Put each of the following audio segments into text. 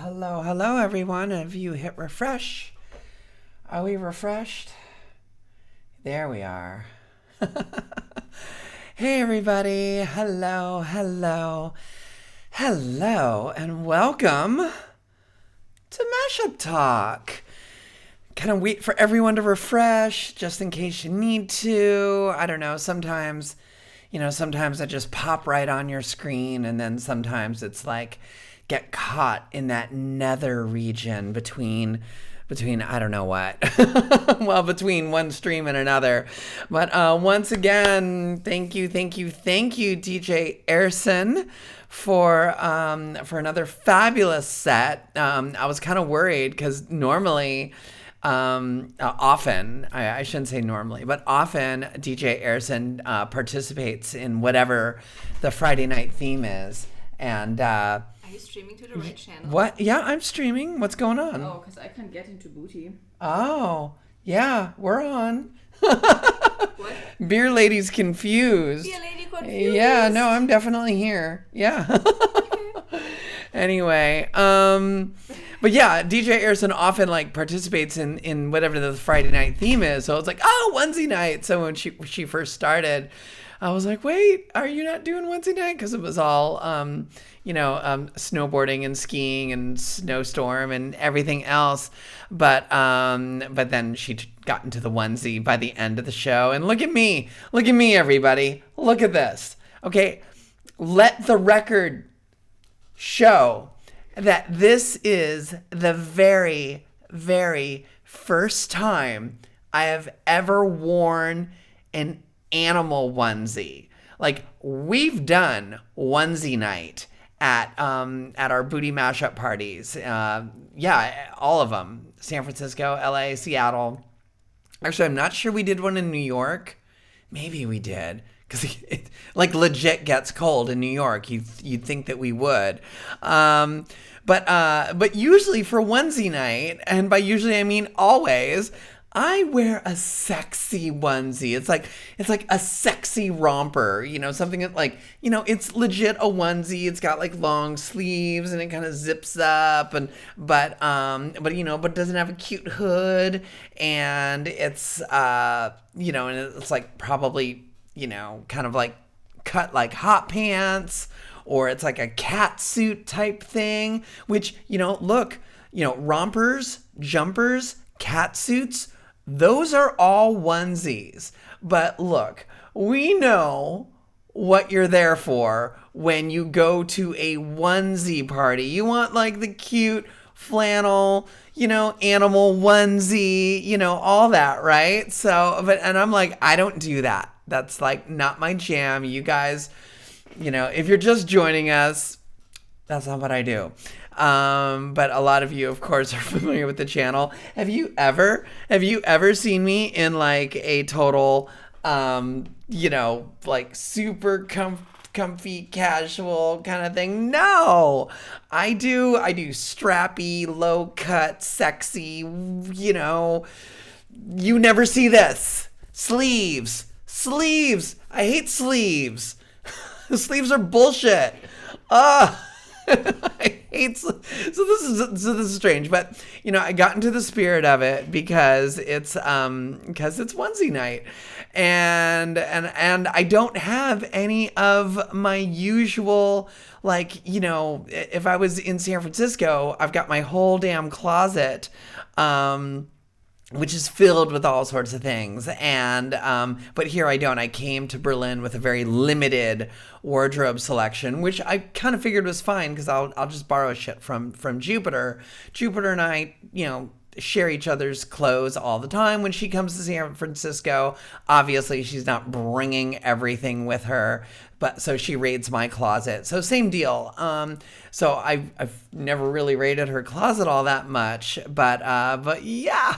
Hello, everyone. Have you hit refresh? Are we refreshed? There we are. Hey, everybody. Hello, and welcome to Mashup Talk. Kind of wait for everyone to refresh just in case you need to. I don't know. Sometimes I just pop right on your screen, and then sometimes it's like get caught in that nether region between I don't know what. Well, between one stream and another. But once again, thank you, DJ Erson, for another fabulous set. I was kind of worried because normally, often, I shouldn't say normally, but often DJ Erson participates in whatever the Friday night theme is. And are you streaming to the right channel? What? Yeah, I'm streaming. What's going on? Oh, because I can't get into Booty. Oh, yeah, we're on. What? Beer Lady's confused. Beer Lady confused. Yeah, no, I'm definitely here. Yeah. Okay. Anyway, but yeah, DJ Erson often like participates in whatever the Friday night theme is. So it's like, oh, Wednesday night. So when she first started, I was like, wait, are you not doing Wednesday night? Because it was all, snowboarding and skiing and snowstorm and everything else. But then she got into the onesie by the end of the show. And look at me, everybody. Look at this. Okay, let the record show that this is the very, very first time I have ever worn an animal onesie. Like, we've done onesie night at our booty mashup parties. Yeah, all of them. San Francisco, LA, Seattle. Actually, I'm not sure we did one in New York. Maybe we did. Because it like legit gets cold in New York. You'd think that we would. But usually for onesie night, and by usually I mean always, I wear a sexy onesie. It's like a sexy romper, something that like, it's legit a onesie. It's got like long sleeves and it kind of zips up but it doesn't have a cute hood, and it's and it's like probably, kind of like cut like hot pants, or it's like a cat suit type thing, which, look, rompers, jumpers, cat suits, those are all onesies. But look, we know what you're there for when you go to a onesie party. You want like the cute flannel, animal onesie, all that, right? So, and I'm like, I don't do that. That's like not my jam. You guys, if you're just joining us, that's not what I do. But a lot of you, of course, are familiar with the channel. Have you ever seen me in like a total, like super comfy, casual kind of thing? No, I do strappy, low cut, sexy, you never see this. Sleeves. I hate sleeves. Sleeves are bullshit. I hate so this is strange, but I got into the spirit of it because it's onesie night, and I don't have any of my usual, like, if I was in San Francisco, I've got my whole damn closet, which is filled with all sorts of things. And but here I don't. I came to Berlin with a very limited wardrobe selection, which I kind of figured was fine because I'll just borrow shit from Jupiter. Jupiter and I, share each other's clothes all the time when she comes to San Francisco. Obviously, she's not bringing everything with her, but so she raids my closet. So same deal. So I've never really raided her closet all that much, but yeah.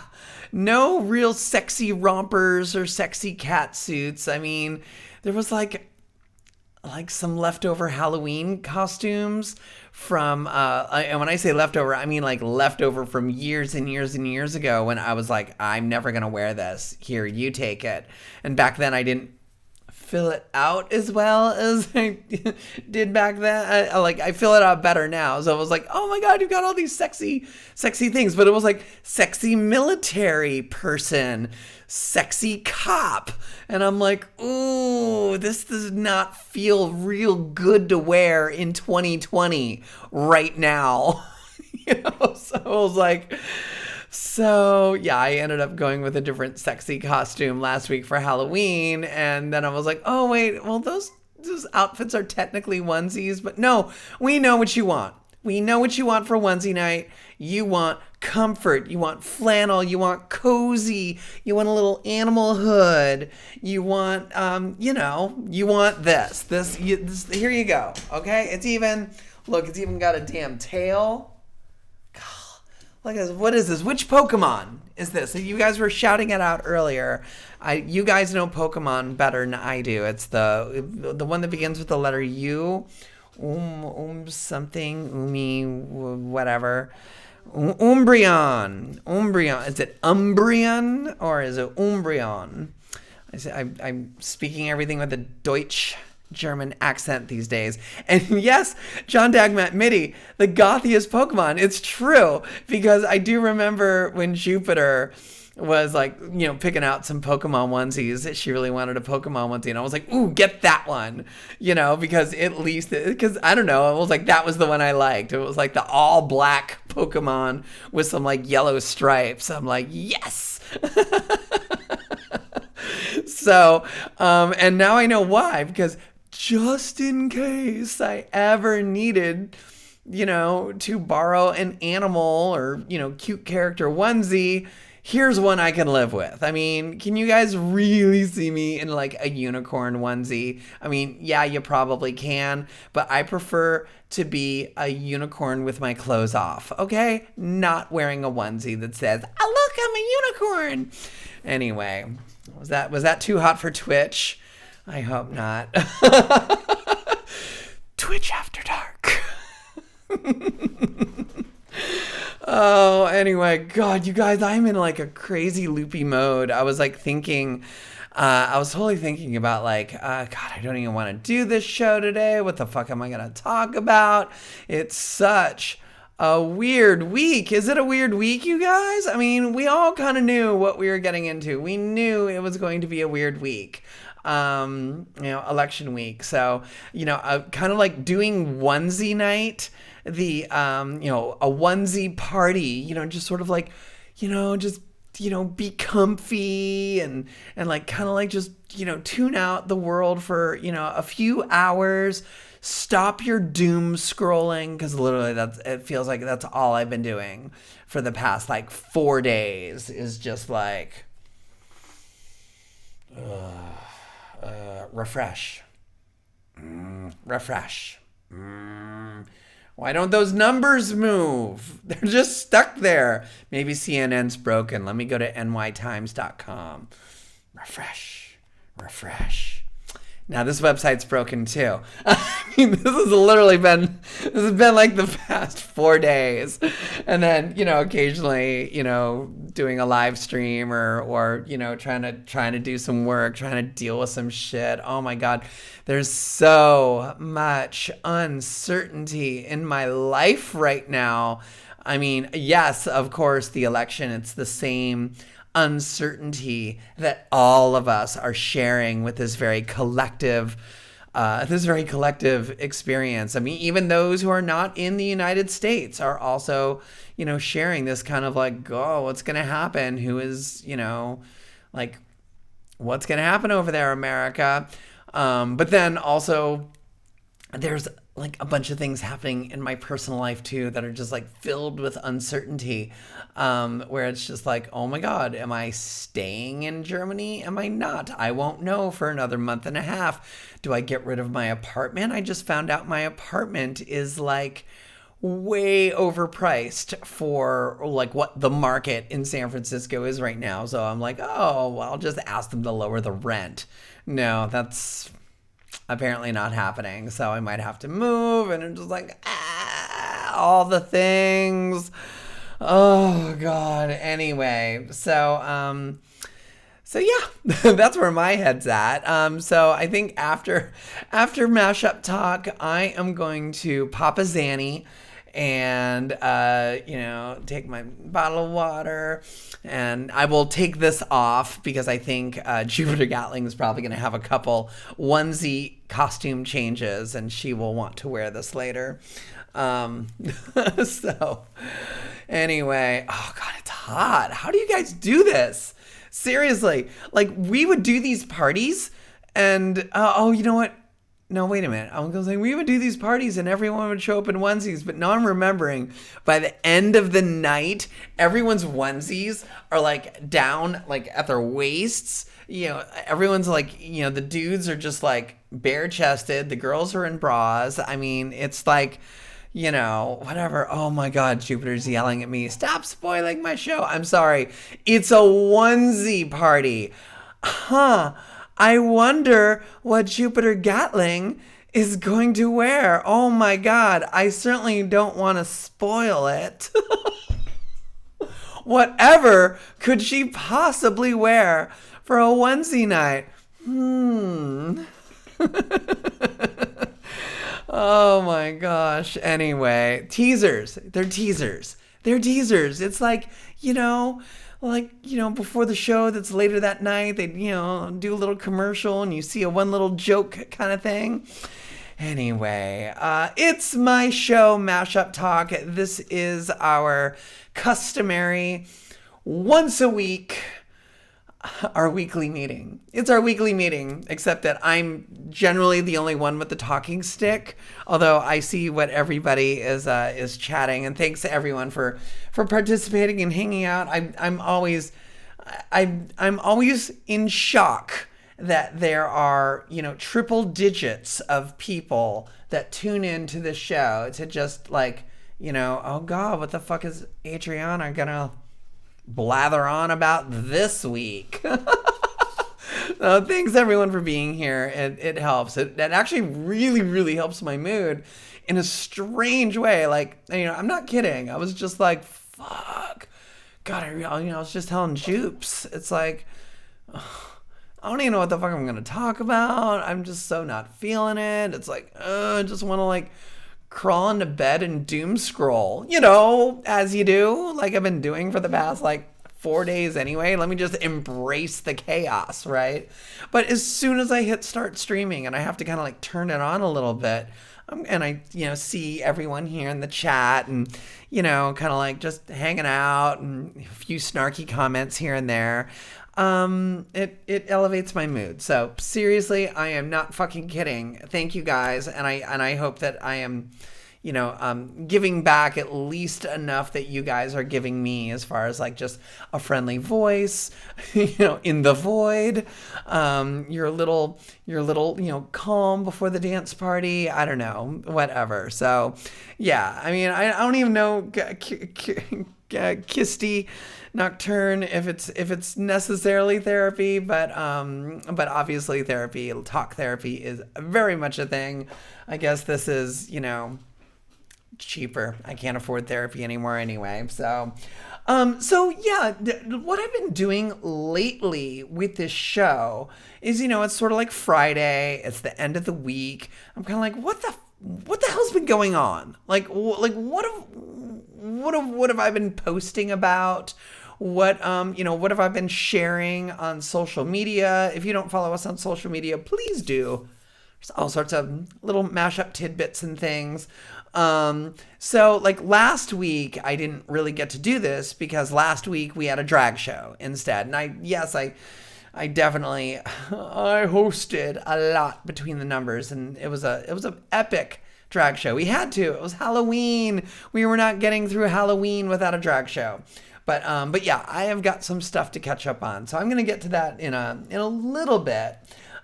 No real sexy rompers or sexy cat suits. I mean, there was like some leftover Halloween costumes from, and when I say leftover, I mean like leftover from years and years and years ago when I was like, I'm never going to wear this. Here, you take it. And back then I didn't fill it out as well as I did back then. I fill it out better now. So I was like, oh my God, you've got all these sexy things. But it was like sexy military person, sexy cop. And I'm like, ooh, this does not feel real good to wear in 2020 right now. So I was like, so yeah, I ended up going with a different sexy costume last week for Halloween. And then I was like, oh wait, well those outfits are technically onesies, but no, we know what you want. We know what you want for onesie night. You want comfort. You want flannel. You want cozy. You want a little animal hood. You want, you want this. Here you go. Okay. It's even got a damn tail. Look at this. What is this? Which Pokemon is this? You guys were shouting it out earlier. You guys know Pokemon better than I do. It's the one that begins with the letter U. Something. Whatever. Umbreon. Is it Umbreon or is it Umbreon? I'm speaking everything with a Deutsch German accent these days. And yes, John Dagmat Mitty, the gothiest Pokemon. It's true, because I do remember when Jupiter was like, picking out some Pokemon onesies. She really wanted a Pokemon onesie. And I was like, ooh, get that one, because I don't know. It was like, that was the one I liked. It was like the all black Pokemon with some like yellow stripes. I'm like, yes. So, and now I know why, because just in case I ever needed, to borrow an animal or, cute character onesie, here's one I can live with. I mean, can you guys really see me in like a unicorn onesie? I mean, yeah, you probably can, but I prefer to be a unicorn with my clothes off, okay? Not wearing a onesie that says, oh, look, I'm a unicorn. Anyway, was that too hot for Twitch? I hope not. Twitch After Dark. Oh, anyway, God, you guys, I'm in like a crazy loopy mode. I was like thinking, I was totally thinking about like, God, I don't even want to do this show today. What the fuck am I going to talk about? It's such a weird week. Is it a weird week, you guys? I mean, we all kind of knew what we were getting into. We knew it was going to be a weird week. Election week. So, kind of like doing onesie night, the, a onesie party, just sort of like, just, be comfy and like kind of like just, tune out the world for, a few hours, stop your doom scrolling. Because literally it feels like that's all I've been doing for the past like 4 days is just like, refresh. Refresh. Why don't those numbers move? They're just stuck there. Maybe CNN's broken. Let me go to nytimes.com. Refresh. Now this website's broken too. I mean, this has been like the past 4 days. And then, occasionally, doing a live stream or trying to do some work, trying to deal with some shit. Oh my God. There's so much uncertainty in my life right now. I mean, yes, of course, the election, it's the same uncertainty that all of us are sharing with this very collective experience. I mean, even those who are not in the United States are also, sharing this kind of like, oh, what's going to happen? Who is, like, what's going to happen over there, America? But then also there's like a bunch of things happening in my personal life too that are just like filled with uncertainty, where it's just like, oh my God, am I staying in Germany? Am I not? I won't know for another month and a half. Do I get rid of my apartment? I just found out my apartment is like way overpriced for like what the market in San Francisco is right now. So I'm like, oh, well, I'll just ask them to lower the rent. No, that's apparently not happening. So I might have to move, and I'm just like, all the things. Oh God. Anyway, so So yeah, that's where my head's at. So I think after mashup talk, I am going to pop a Zanny and take my bottle of water, and I will take this off because I think Jupiter Gatling is probably going to have a couple onesie costume changes, and she will want to wear this later. So anyway, oh god, it's hot. How do you guys do this? Seriously, like we would do these parties and, you know what? No, wait a minute. I'm going to say we would do these parties and everyone would show up in onesies. But now I'm remembering by the end of the night, everyone's onesies are like down like at their waists. Everyone's like, the dudes are just like bare chested. The girls are in bras. I mean, it's like, whatever. Oh my God, Jupiter's yelling at me. Stop spoiling my show. I'm sorry. It's a onesie party. Huh. I wonder what Jupiter Gatling is going to wear. Oh my God. I certainly don't want to spoil it. Whatever could she possibly wear for a onesie night? Oh my gosh. Anyway, teasers. They're teasers. It's like, before the show that's later that night, they, do a little commercial and you see a one little joke kind of thing. Anyway, it's my show, Mashup Talk. This is our customary once a week our weekly meeting. It's our weekly meeting, except that I'm generally the only one with the talking stick. Although I see what everybody is chatting, and thanks to everyone for participating and hanging out. I'm always in shock that there are triple digits of people that tune into the show to just like oh God, what the fuck is Adriana gonna blather on about this week? Thanks everyone for being here. It helps. It actually really, really helps my mood in a strange way. Like, I'm not kidding. I was just like, fuck. God, I was just telling Jupes. It's like, I don't even know what the fuck I'm going to talk about. I'm just so not feeling it. It's like, I just want to like crawl into bed and doom scroll, as you do, like I've been doing for the past like 4 days anyway. Let me just embrace the chaos, right? But as soon as I hit start streaming and I have to kind of like turn it on a little bit, and I see everyone here in the chat and kind of like just hanging out and a few snarky comments here and there, it elevates my mood. So seriously, I am not fucking kidding. Thank you guys, and I hope that I am, giving back at least enough that you guys are giving me, as far as like just a friendly voice, in the void. Your little, calm before the dance party. I don't know, whatever. So, yeah. I mean, I don't even know, Kisty Nocturne if it's necessarily therapy, but obviously talk therapy is very much a thing. I guess this is cheaper. I can't afford therapy anymore anyway. So yeah, what I've been doing lately with this show is it's sort of like Friday. It's the end of the week. I'm kind of like, what the hell's been going on? Like what have I been posting about? What have I been sharing on social media? If you don't follow us on social media, please do. There's all sorts of little mashup tidbits and things. So like last week, I didn't really get to do this because last week we had a drag show instead. And I definitely, I hosted a lot between the numbers, and it was an epic drag show. We had to. It was Halloween. We were not getting through Halloween without a drag show. But yeah, I have got some stuff to catch up on. So I'm going to get to that in a little bit.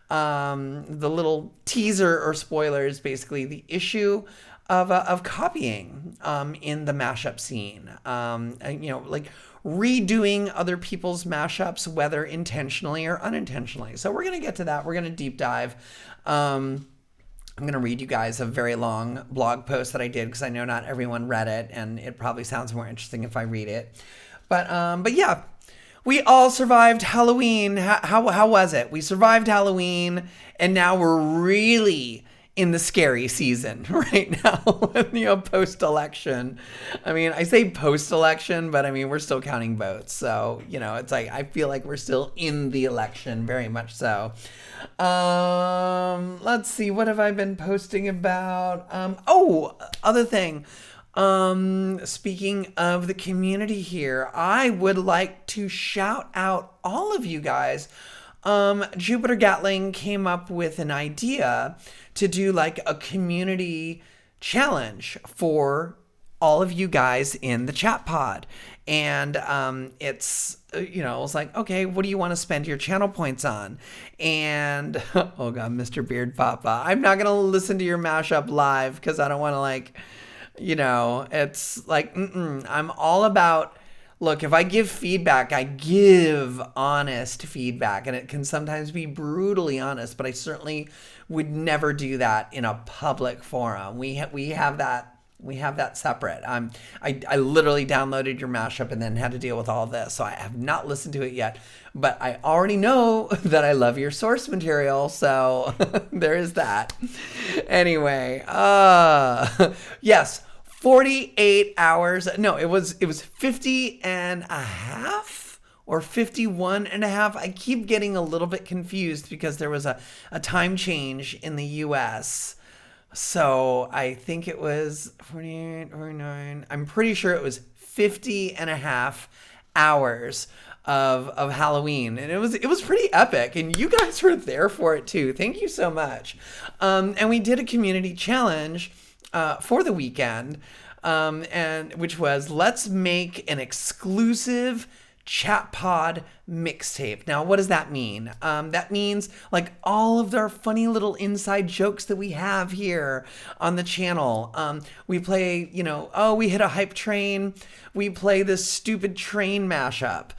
The little teaser or spoiler is basically the issue of copying in the mashup scene. Like redoing other people's mashups, whether intentionally or unintentionally. So we're going to get to that. We're going to deep dive. I'm going to read you guys a very long blog post that I did because I know not everyone read it, and it probably sounds more interesting if I read it. But yeah, We all survived Halloween. How was it? We survived Halloween, and now we're really in the scary season right now, post-election. I mean, I say post-election, but I mean, we're still counting votes. So, it's like, I feel like we're still in the election, very much so. Let's see, what have I been posting about? Other thing. Speaking of the community here, I would like to shout out all of you guys. Jupiter Gatling came up with an idea to do like a community challenge for all of you guys in the chat pod. And it's, it was like, okay, what do you want to spend your channel points on? And, oh God, Mr. Beard Papa, I'm not going to listen to your mashup live because I don't want to it's like, I'm all about, look, if I give feedback, I give honest feedback, and it can sometimes be brutally honest, but I certainly would never do that in a public forum. We have that separate. I literally downloaded your mashup and then had to deal with all this, so I have not listened to it yet, but I already know that I love your source material, so there is that. Anyway, yes, 48 hours. No, it was 50 and a half or 51 and a half. I keep getting a little bit confused because there was a time change in the US. So I think it was 48, 49. I'm pretty sure it was 50 and a half hours of Halloween. And it was pretty epic. And you guys were there for it too. Thank you so much. And we did a community challenge for the weekend. And which was, let's make an exclusive chat pod mixtape. Now, what does that mean? That means like all of our funny little inside jokes that we have here on the channel. We play, we hit a hype train. We play this stupid train mashup.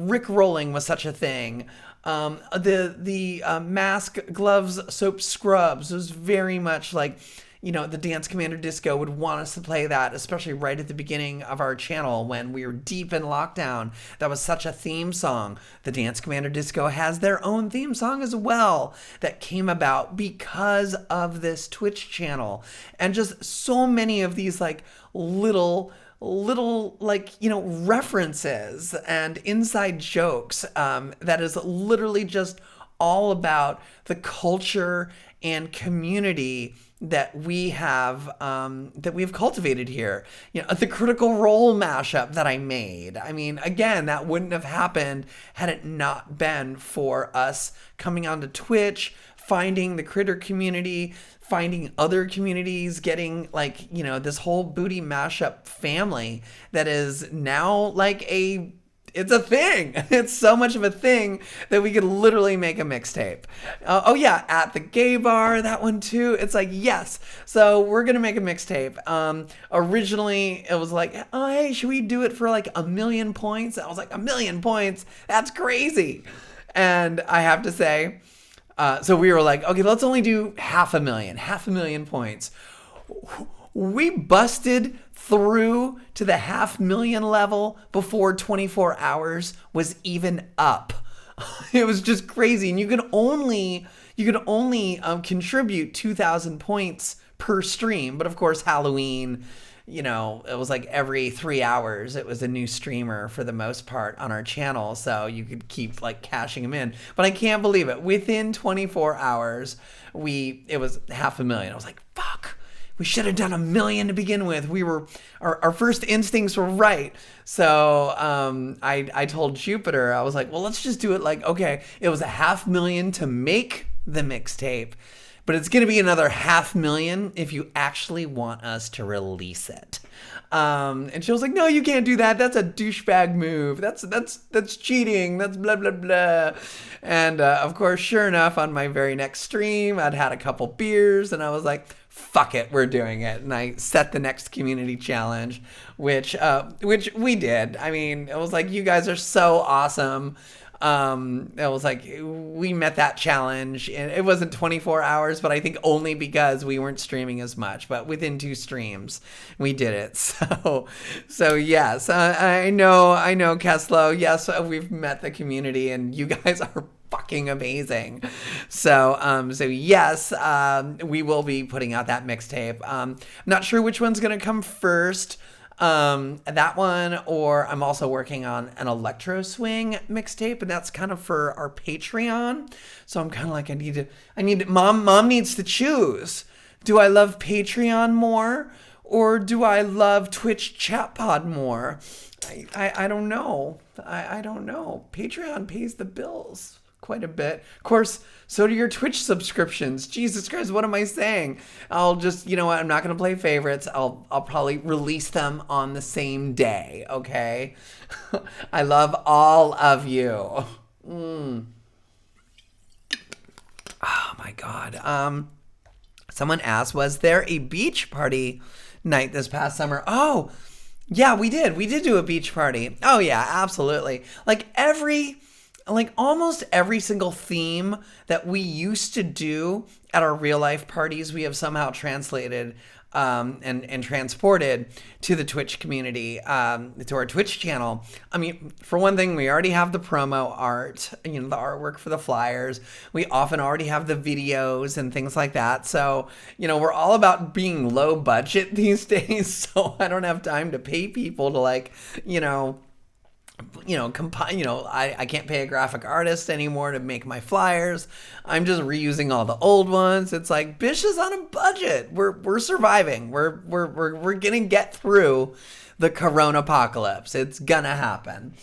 Rick rolling was such a thing. The mask, gloves, soap, scrubs was very much like, the Dance Commander Disco would want us to play that, especially right at the beginning of our channel when we were deep in lockdown. That was such a theme song. The Dance Commander Disco has their own theme song as well that came about because of this Twitch channel. And just so many of these like little references and inside jokes that is literally just all about the culture and community that we have cultivated here. The Critical Role mashup that I made. I mean, again, that wouldn't have happened had it not been for us coming onto Twitch, finding the critter community, finding other communities, getting this whole booty mashup family that is now it's a thing. It's so much of a thing that we could literally make a mixtape. At the gay bar, that one too. It's like, yes. So we're going to make a mixtape. Originally, it was like, oh, hey, should we do it for like 1 million points? I was like, 1 million points? That's crazy. And I have to say, so we were like, okay, let's only do 500,000 points. We busted through to the 500,000 level before 24 hours was even up. It was just crazy. And you could only contribute 2,000 points per stream. But of course, Halloween, it was like every 3 hours, it was a new streamer for the most part on our channel. So you could keep like cashing them in. But I can't believe it. Within 24 hours, it was 500,000. I was like, fuck. We should have done 1 million to begin with. Our first instincts were right. So I told Jupiter, I was like, well, let's just do it like, okay, it was 500,000 to make the mixtape, but it's going to be another 500,000 if you actually want us to release it. And she was like, no, you can't do that. That's a douchebag move. That's cheating. That's blah, blah, blah. And of course, sure enough, on my very next stream, I'd had a couple beers and I was like, fuck it, we're doing it. And I set the next community challenge, which we did. I mean, it was like, you guys are so awesome. It was like we met that challenge, and it wasn't 24 hours, but I think only because we weren't streaming as much. But within 2 streams, we did it. So yes, I know, Keslo. Yes, we've met the community, and you guys are fucking amazing. So yes, we will be putting out that mixtape. I'm not sure which one's gonna come first. That one, or I'm also working on an electro swing mixtape, and that's kind of for our Patreon. So I'm kind of like, mom needs to choose. Do I love Patreon more, or do I love Twitch chat pod more? I don't know. I don't know. Patreon pays the bills quite a bit. Of course, so do your Twitch subscriptions. Jesus Christ, what am I saying? I'll just, you know what? I'm not going to play favorites. I'll probably release them on the same day, okay? I love all of you. Oh my God. Someone asked, was there a beach party night this past summer? Oh, yeah, we did. We did do a beach party. Oh yeah, absolutely. Like almost every single theme that we used to do at our real life parties, we have somehow translated and transported to the Twitch community, to our Twitch channel. I mean, for one thing, we already have the promo art, the artwork for the flyers. We often already have the videos and things like that. So, we're all about being low budget these days. So I don't have time to pay people to I can't pay a graphic artist anymore to make my flyers. I'm just reusing all the old ones. It's like, Bish is on a budget. We're surviving. We're gonna get through the corona apocalypse. It's gonna happen.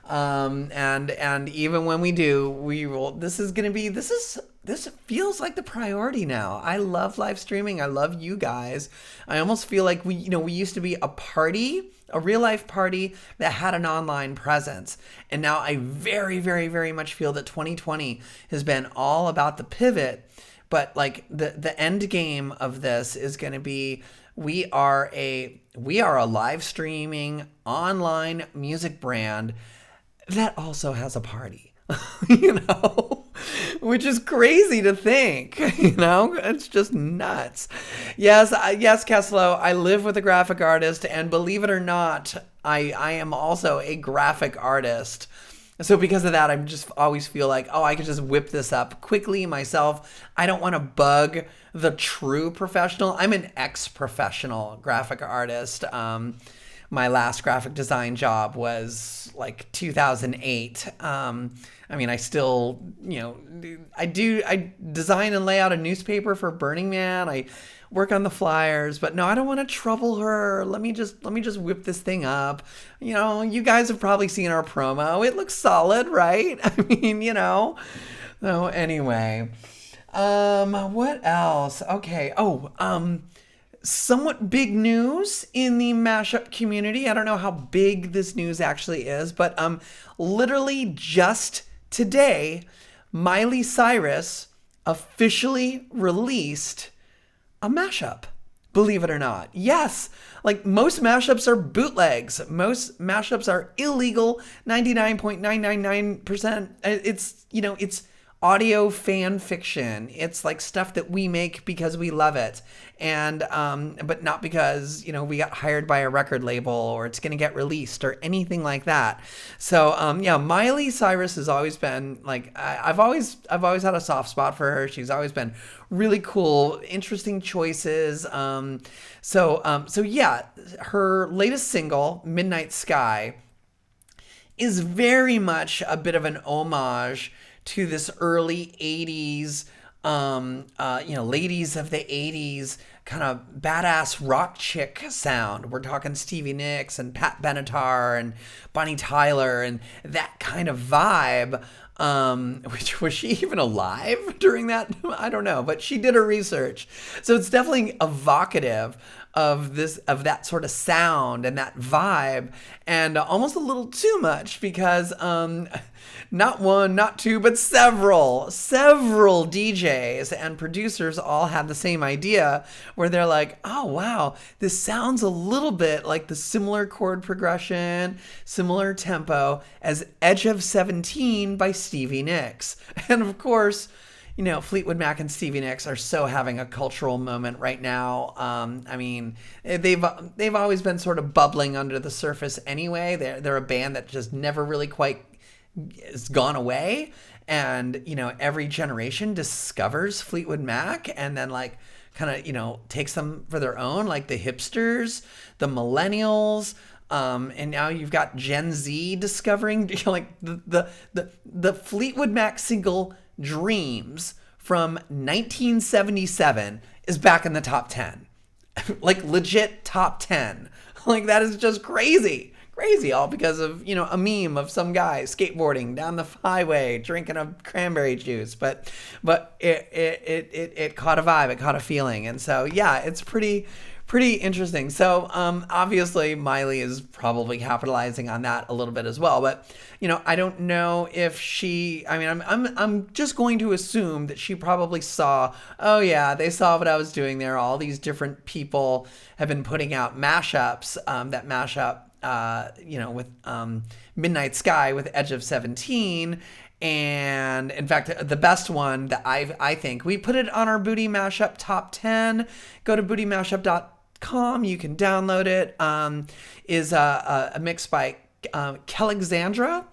And even when we do, we will. This feels like the priority now. I love live streaming. I love you guys. I almost feel like we used to be a party, a real life party that had an online presence. And now I very, very, very much feel that 2020 has been all about the pivot. But like the end game of this is going to be, we are a live streaming online music brand that also has a party, which is crazy to think, it's just nuts. Yes, Keslo, I live with a graphic artist, and believe it or not, I am also a graphic artist. So because of that, I just always feel like, I could just whip this up quickly myself. I don't want to bug the true professional. I'm an ex-professional graphic artist. My last graphic design job was like 2008. I still, I design and lay out a newspaper for Burning Man. I work on the flyers, but no, I don't want to trouble her. Let me just whip this thing up. You guys have probably seen our promo. It looks solid, right? So anyway, what else? Okay. Somewhat big news in the Mashup community. I don't know how big this news actually is, but literally just today, Miley Cyrus officially released a mashup. Believe it or not. Yes, like most mashups are bootlegs. Most mashups are illegal. 99.999%. It's audio fan fiction. It's like stuff that we make because we love it, and but not because we got hired by a record label or it's gonna get released or anything like that. So Miley Cyrus has always been like, I've always had a soft spot for her. She's always been really cool, interesting choices. So yeah, her latest single, Midnight Sky, is very much a bit of an homage to this early 80s, ladies of the 80s kind of badass rock chick sound. We're talking Stevie Nicks and Pat Benatar and Bonnie Tyler and that kind of vibe. Which was she even alive during that? I don't know, but she did her research. So it's definitely evocative of that sort of sound and that vibe, and almost a little too much because not one, not two, but several DJs and producers all had the same idea where they're like, oh wow, this sounds a little bit like the similar chord progression, similar tempo as Edge of 17 by Stevie Nicks. And of course, you know, Fleetwood Mac and Stevie Nicks are so having a cultural moment right now. I mean, they've always been sort of bubbling under the surface anyway. They're a band that just never really quite has gone away, and you know, every generation discovers Fleetwood Mac and then like kind of, you know, takes them for their own, like the hipsters, the millennials, and now you've got Gen Z discovering, you know, like the Fleetwood Mac single Dreams from 1977 is back in the top 10. Like legit top 10. Like that is just crazy, all because of, you know, a meme of some guy skateboarding down the highway drinking a cranberry juice, but it caught a vibe, it caught a feeling. And so yeah, it's pretty interesting. So obviously Miley is probably capitalizing on that a little bit as well, but you know, I don't know if she, I mean, I'm just going to assume that she probably saw, oh yeah, they saw what I was doing there. All these different people have been putting out mashups that mash up you know, with Midnight Sky with Edge of 17. And in fact, the best one that I think, we put it on our Booty Mashup top 10. Go to bootymashup.com. You can download it. Is a mix by Kelexandra,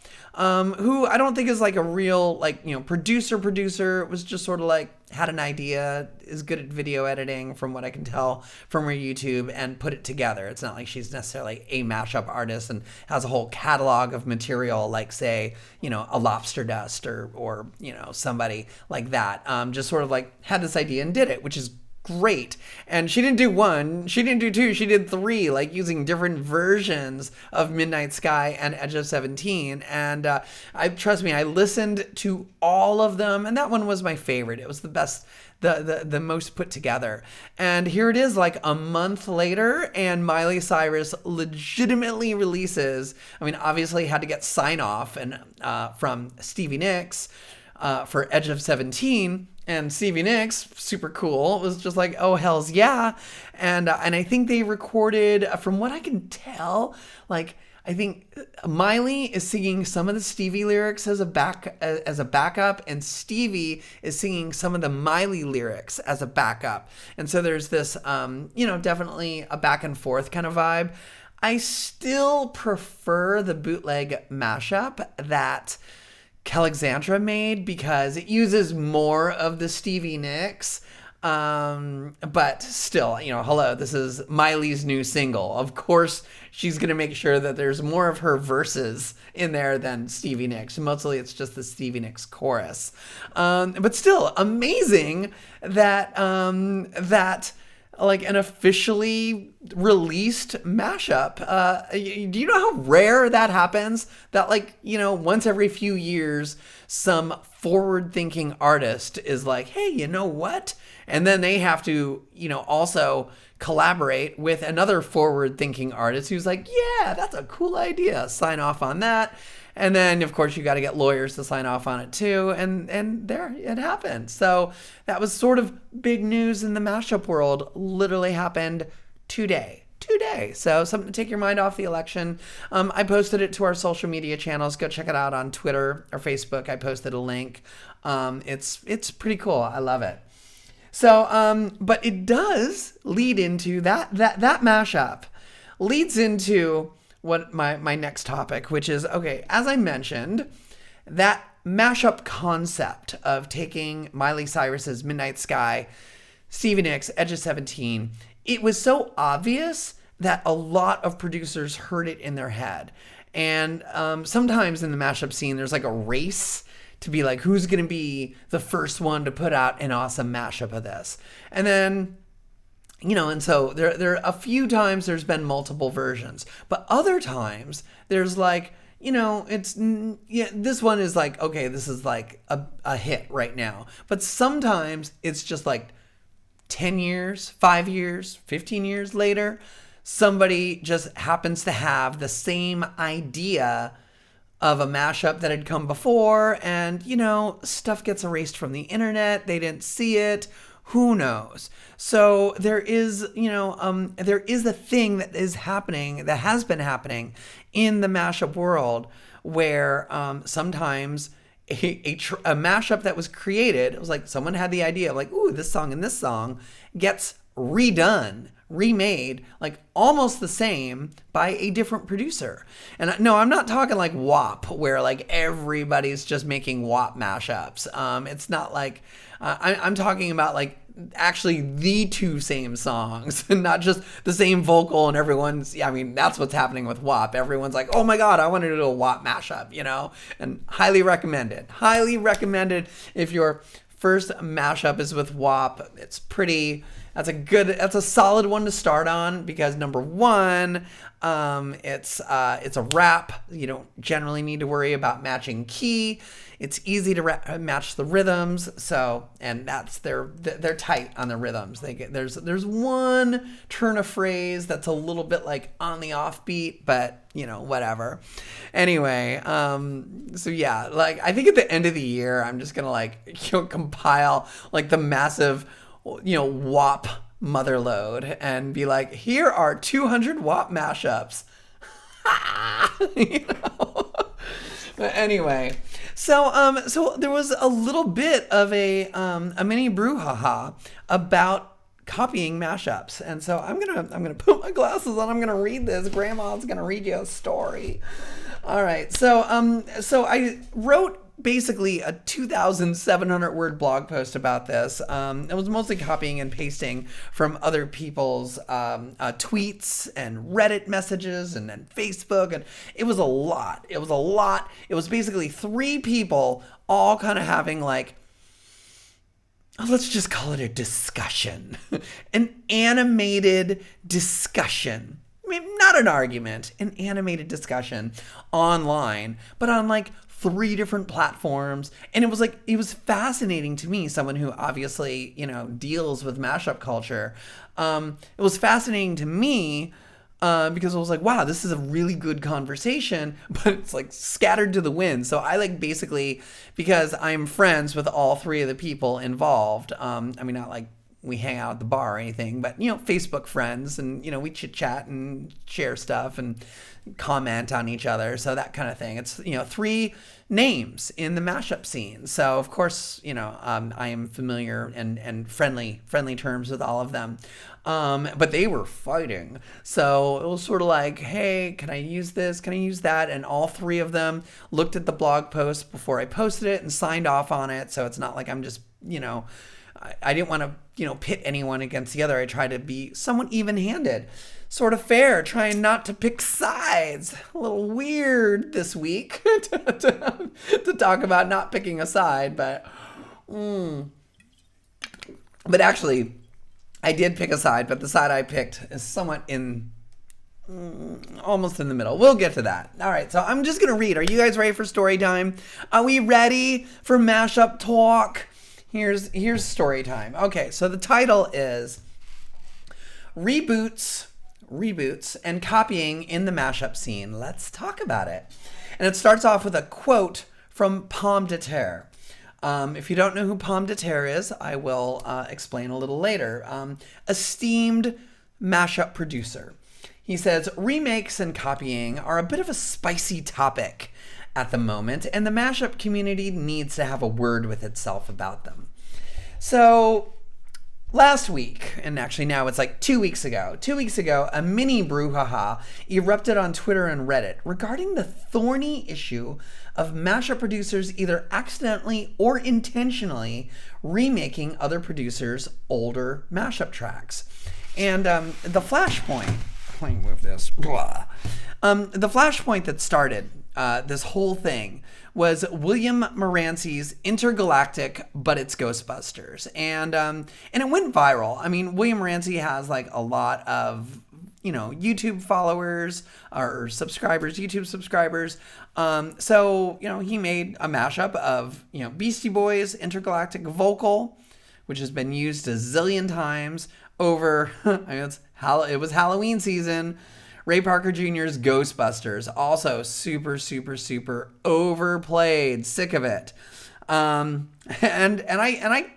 who I don't think is like a real, like, you know, producer. It was just sort of like had an idea, is good at video editing from what I can tell from her YouTube, and put it together. It's not like she's necessarily a mashup artist and has a whole catalog of material like, say, you know, a Lobster Dust or you know, somebody like that. Just sort of like had this idea and did it, which is great. And she didn't do one, she didn't do two, she did three, like using different versions of Midnight Sky and Edge of 17. And trust me, I listened to all of them, and that one was my favorite. It was the best, the most put together. And here it is, like a month later, and Miley Cyrus legitimately releases, I mean, obviously had to get sign off and from Stevie Nicks for Edge of 17. And Stevie Nicks, super cool, was just like, oh, hells yeah. And I think they recorded, from what I can tell, like, I think Miley is singing some of the Stevie lyrics as a backup, and Stevie is singing some of the Miley lyrics as a backup. And so there's this, you know, definitely a back and forth kind of vibe. I still prefer the bootleg mashup that Kelexandra made because it uses more of the Stevie Nicks. But still, you know, hello, this is Miley's new single. Of course, she's going to make sure that there's more of her verses in there than Stevie Nicks. Mostly it's just the Stevie Nicks chorus. But still, amazing that, like an officially released mashup. Do you know how rare that happens? That, like, you know, once every few years, some forward-thinking artist is like, hey, you know what? And then they have to, you know, also collaborate with another forward-thinking artist who's like, yeah, that's a cool idea. Sign off on that. And then, of course, you got to get lawyers to sign off on it too. And there it happened. So that was sort of big news in the mashup world. Literally happened today. So something to take your mind off the election. I posted it to our social media channels. Go check it out on Twitter or Facebook. I posted a link. It's pretty cool. I love it. So, but it does lead into that mashup leads into what my next topic, which is, okay, as I mentioned, that mashup concept of taking Miley Cyrus's Midnight Sky, Stevie Nicks, Edge of 17, it was so obvious that a lot of producers heard it in their head. And sometimes in the mashup scene, there's like a race to be like, who's going to be the first one to put out an awesome mashup of this? And then, you know, and so there a few times there's been multiple versions, but other times there's like, this one is like, okay, this is like a hit right now. But sometimes it's just like 10 years, 5 years, 15 years later, somebody just happens to have the same idea of a mashup that had come before, and, stuff gets erased from the internet. They didn't see it. Who knows? So there is a thing that is happening, that has been happening in the mashup world, where sometimes a mashup that was created, it was like someone had the idea of like, ooh, this song and this song, gets redone, remade, like almost the same by a different producer. And no, I'm not talking like WAP, where like everybody's just making WAP mashups. It's not like, I'm talking about like actually the two same songs, and not just the same vocal, and that's what's happening with WAP. Everyone's like, oh my God, I want to do a WAP mashup, and highly recommended if your first mashup is with WAP. That's a solid one to start on, because number one, it's a rap. You don't generally need to worry about matching key. It's easy to match the rhythms. So, and they're tight on the rhythms. There's one turn of phrase that's a little bit like on the offbeat, but whatever. Anyway, so yeah, like I think at the end of the year, I'm just gonna like compile like the massive WAP motherload and be like, here are 200 WAP mashups. But anyway, so there was a little bit of a mini brouhaha about copying mashups, and so I'm gonna put my glasses on. I'm gonna read this. Grandma's gonna read you a story. All right, so I wrote basically a 2,700 word blog post about this. It was mostly copying and pasting from other people's tweets and Reddit messages and then Facebook, and it was a lot. It was basically 3 people all kind of having like, let's just call it a discussion, an animated discussion. I mean, not an argument, an animated discussion online, but on like 3 different platforms. And it was fascinating to me, someone who obviously, deals with mashup culture. It was fascinating to me because I was like, wow, this is a really good conversation, but it's like scattered to the wind. So I like basically, because I'm friends with all 3 of the people involved, not like we hang out at the bar or anything, but, Facebook friends, and, we chit chat and share stuff and comment on each other. So that kind of thing. It's, 3 names in the mashup scene. So of course, I am familiar and friendly terms with all of them. But they were fighting. So it was sort of like, hey, can I use this? Can I use that? And all 3 of them looked at the blog post before I posted it and signed off on it. So it's not like I'm just, I didn't want to, pit anyone against the other. I tried to be somewhat even-handed, sort of fair, trying not to pick sides. A little weird this week to talk about not picking a side, but actually, I did pick a side, but the side I picked is somewhat almost in the middle. We'll get to that. All right, so I'm just gonna read. Are you guys ready for story time? Are we ready for mashup talk? Here's story time. Okay, so the title is Reboots, and Copying in the Mashup Scene. Let's talk about it. And it starts off with a quote from Pomme de Terre. If you don't know who Pomme de Terre is, I will explain a little later. Esteemed mashup producer. He says, remakes and copying are a bit of a spicy topic at the moment, and the mashup community needs to have a word with itself about them. So last week, and actually now it's like 2 weeks ago, a mini brouhaha erupted on Twitter and Reddit regarding the thorny issue of mashup producers either accidentally or intentionally remaking other producers' older mashup tracks. And the flashpoint, let me move this, the flashpoint that started this whole thing was William Morancy's Intergalactic, but it's Ghostbusters. And it went viral. I mean, William Morancy has like a lot of, YouTube followers or subscribers, YouTube subscribers. So he made a mashup of Beastie Boys Intergalactic Vocal, which has been used a zillion times over. It was Halloween season. Ray Parker Jr.'s Ghostbusters, also super, super, super overplayed. Sick of it. And I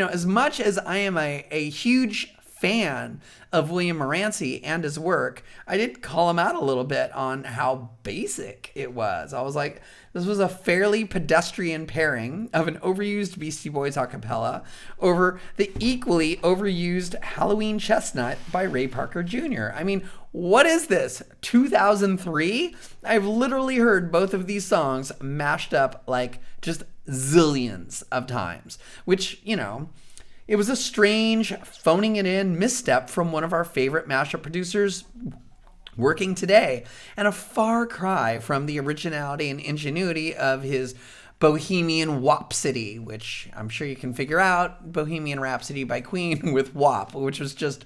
as much as I am a huge fan of William Morancy and his work, I did call him out a little bit on how basic it was. I was like, this was a fairly pedestrian pairing of an overused Beastie Boys a cappella over the equally overused Halloween Chestnut by Ray Parker Jr. I mean, what is this? 2003? I've literally heard both of these songs mashed up like just zillions of times, which, it was a strange phoning it in misstep from one of our favorite mashup producers working today, and a far cry from the originality and ingenuity of his Bohemian Whopsody, which I'm sure you can figure out, Bohemian Rhapsody by Queen with WAP, which was just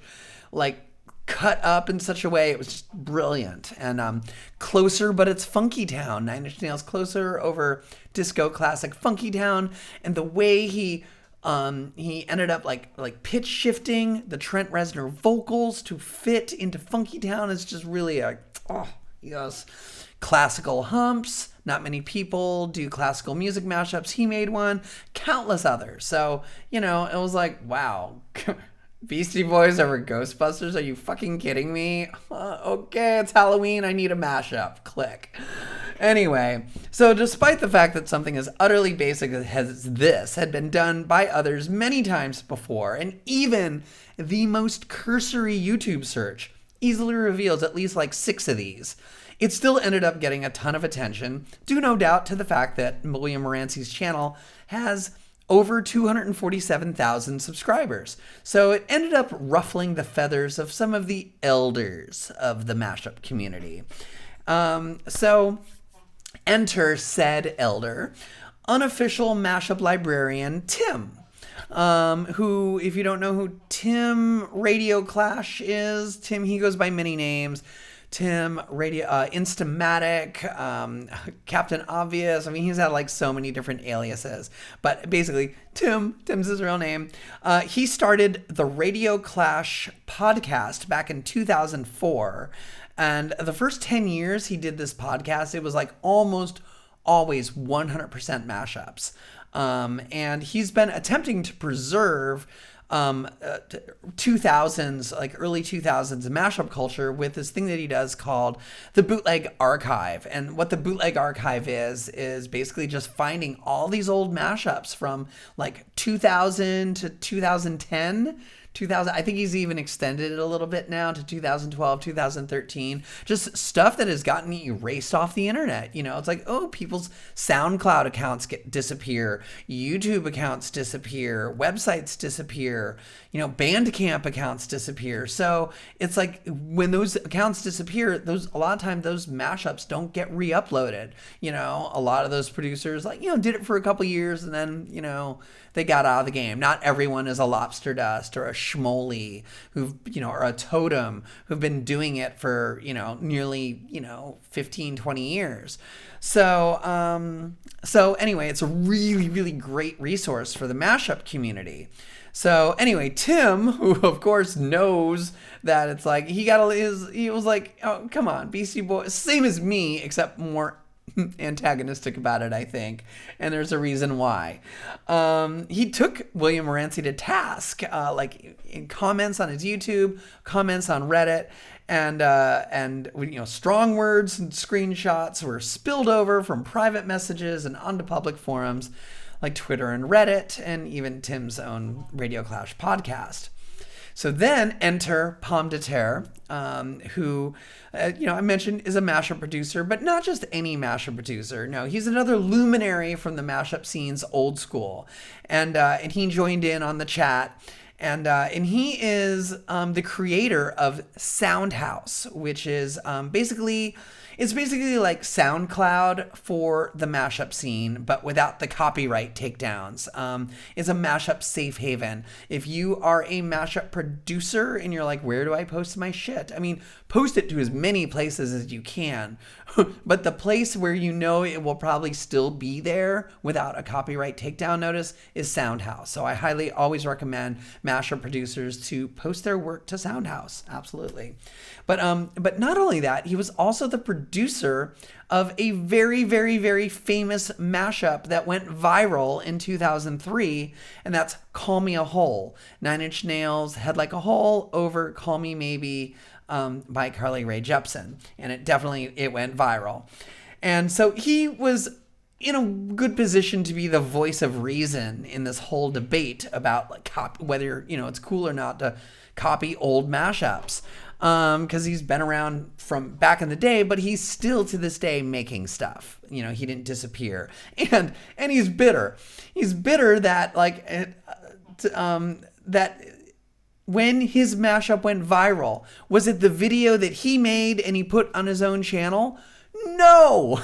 like cut up in such a way, it was just brilliant. And Closer But It's Funky Town, Nine Inch Nails Closer over disco classic Funky Town, and the way he ended up like pitch shifting the Trent Reznor vocals to fit into Funky Town is just really classical humps. Not many people do classical music mashups. He made one, countless others. So, it was like, wow. Beastie Boys over Ghostbusters? Are you fucking kidding me? Okay, it's Halloween. I need a mashup. Click. Anyway, so despite the fact that something as utterly basic as this had been done by others many times before, and even the most cursory YouTube search easily reveals at least like 6 of these, it still ended up getting a ton of attention, due no doubt to the fact that William Morancy's channel has over 247,000 subscribers. So it ended up ruffling the feathers of some of the elders of the mashup community. So enter said elder, unofficial mashup librarian Tim, who, if you don't know who Tim Radio Clash is, Tim, he goes by many names. Tim, Instamatic, Captain Obvious. I mean, he's had like so many different aliases, but basically Tim's his real name. He started the Radio Clash podcast back in 2004. And the first 10 years he did this podcast, it was like almost always 100% mashups. And he's been attempting to preserve 2000s, like early 2000s mashup culture with this thing that he does called the Bootleg Archive. And what the Bootleg Archive is basically just finding all these old mashups from like 2000 to 2010. 2000, I think he's even extended it a little bit now to 2012, 2013. Just stuff that has gotten erased off the internet. It's like, people's SoundCloud accounts disappear, YouTube accounts disappear, websites disappear, Bandcamp accounts disappear. So it's like when those accounts disappear, a lot of times those mashups don't get re-uploaded. A lot of those producers did it for a couple years and then, they got out of the game. Not everyone is a Lobster Dust or a Schmoly or a Totem who've been doing it for, nearly, 15, 20 years. So anyway, it's a really, really great resource for the mashup community. So anyway, Tim, who of course knows that it's like, he was like, oh, come on, Beastie Boys, same as me, except more antagonistic about it, I think, and there's a reason why. He took William Morancy to task, like in comments on his YouTube, comments on Reddit, and strong words and screenshots were spilled over from private messages and onto public forums like Twitter and Reddit, and even Tim's own Radio Clash podcast. So then enter Pomme de Terre, who, I mentioned is a mashup producer, but not just any mashup producer. No, he's another luminary from the mashup scene's old school. And he joined in on the chat. And he is the creator of Soundhouse, which is basically like SoundCloud for the mashup scene, but without the copyright takedowns. It's a mashup safe haven. If you are a mashup producer and you're like, where do I post my shit? I mean, post it to as many places as you can, but the place where you know it will probably still be there without a copyright takedown notice is Soundhouse. So I highly always recommend mashup producers to post their work to Soundhouse. Absolutely. But not only that, he was also the producer of a very, very, very famous mashup that went viral in 2003, and that's Call Me a Hole. 9 Inch Nails, Head Like a Hole over Call Me Maybe by Carly Rae Jepsen. And it went viral. And so he was in a good position to be the voice of reason in this whole debate about like whether, it's cool or not to copy old mashups. Because he's been around from back in the day, but he's still to this day making stuff. He didn't disappear, and he's bitter. He's bitter that that when his mashup went viral, was it the video that he made and he put on his own channel? No.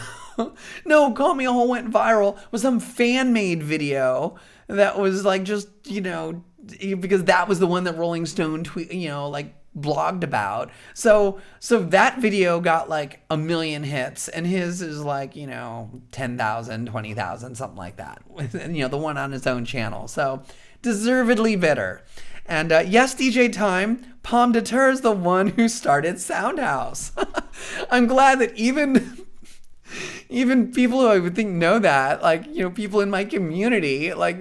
No, Call Me a Hole went viral was some fan-made video that was like just, because that was the one that Rolling Stone blogged about. So that video got like 1 million hits, and his is like, 10,000, 20,000, something like that. The one on his own channel. So deservedly bitter. And yes, DJ Time, Pomme de Terre is the one who started Soundhouse. I'm glad that even people who I would think know that, like, people in my community, like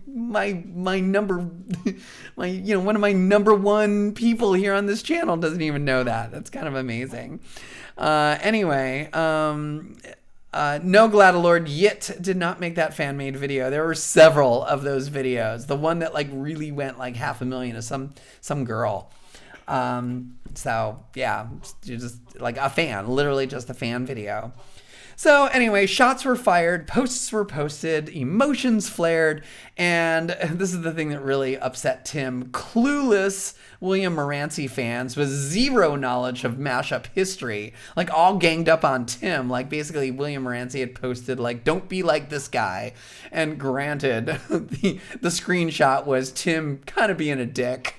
my number, one of my number one people here on this channel doesn't even know that. That's kind of amazing. Anyway, no Gladalord Yit did not make that fan-made video. There were several of those videos. The one that like really went like 500,000 is some girl. So yeah, just like a fan, literally just a fan video. So anyway, shots were fired, posts were posted, emotions flared, and this is the thing that really upset Tim. Clueless William Moranci fans with zero knowledge of mashup history, like all ganged up on Tim. Like basically William Moranci had posted like, don't be like this guy. And granted, the screenshot was Tim kind of being a dick.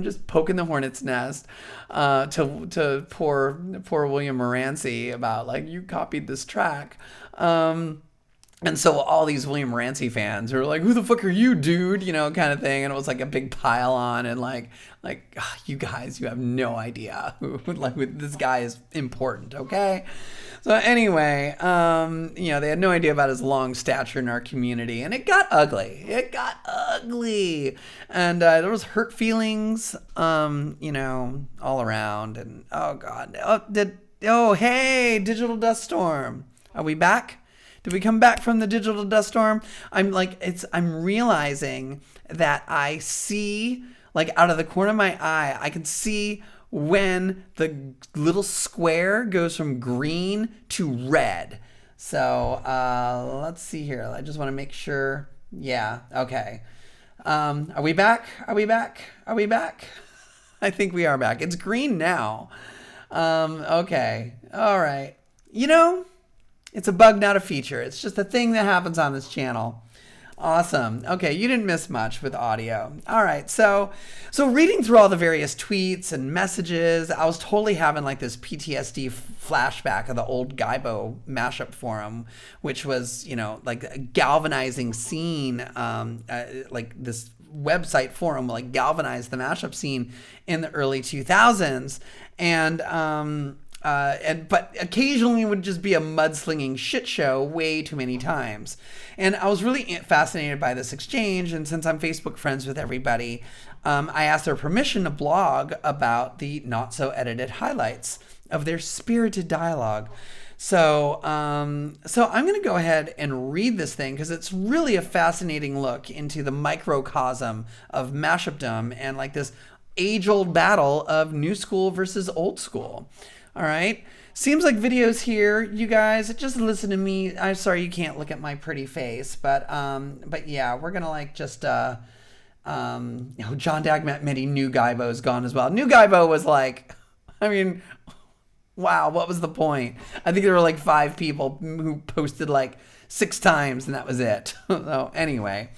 Just poking the hornet's nest to poor William Moranci about like, you copied this track. And so all these William Moranci fans were like, who the fuck are you, dude? Kind of thing. And it was like a big pile on, and like, you guys, you have no idea who this guy is important. Okay. So anyway, they had no idea about his long stature in our community, and it got ugly. And there was hurt feelings, all around. And oh God, hey, Digital Dust Storm, are we back? Did we come back from the digital dust storm? I'm realizing that I see, like out of the corner of my eye, I can see when the little square goes from green to red. So let's see here. I just want to make sure. Yeah, okay. Are we back? Are we back? I think we are back. It's green now. Okay. All right. It's a bug, not a feature. It's just a thing that happens on this channel. Awesome. Okay, you didn't miss much with audio. All right, so reading through all the various tweets and messages, I was totally having like this PTSD flashback of the old Gaibo mashup forum, which was, like a galvanizing scene, like this website forum, like galvanized the mashup scene in the early 2000s. But occasionally it would just be a mudslinging shit show way too many times. And I was really fascinated by this exchange. And since I'm Facebook friends with everybody, I asked their permission to blog about the not so edited highlights of their spirited dialogue. So I'm going to go ahead and read this thing because it's really a fascinating look into the microcosm of mashupdom and like this age-old battle of new school versus old school. All right. Seems like videos here, you guys. Just listen to me. I'm sorry you can't look at my pretty face, but yeah, we're gonna like just John Dagmat Midi New Guybo is gone as well. New Guybo was like, I mean, wow, what was the point? I think there were like 5 people who posted like 6 times, and that was it. So anyway.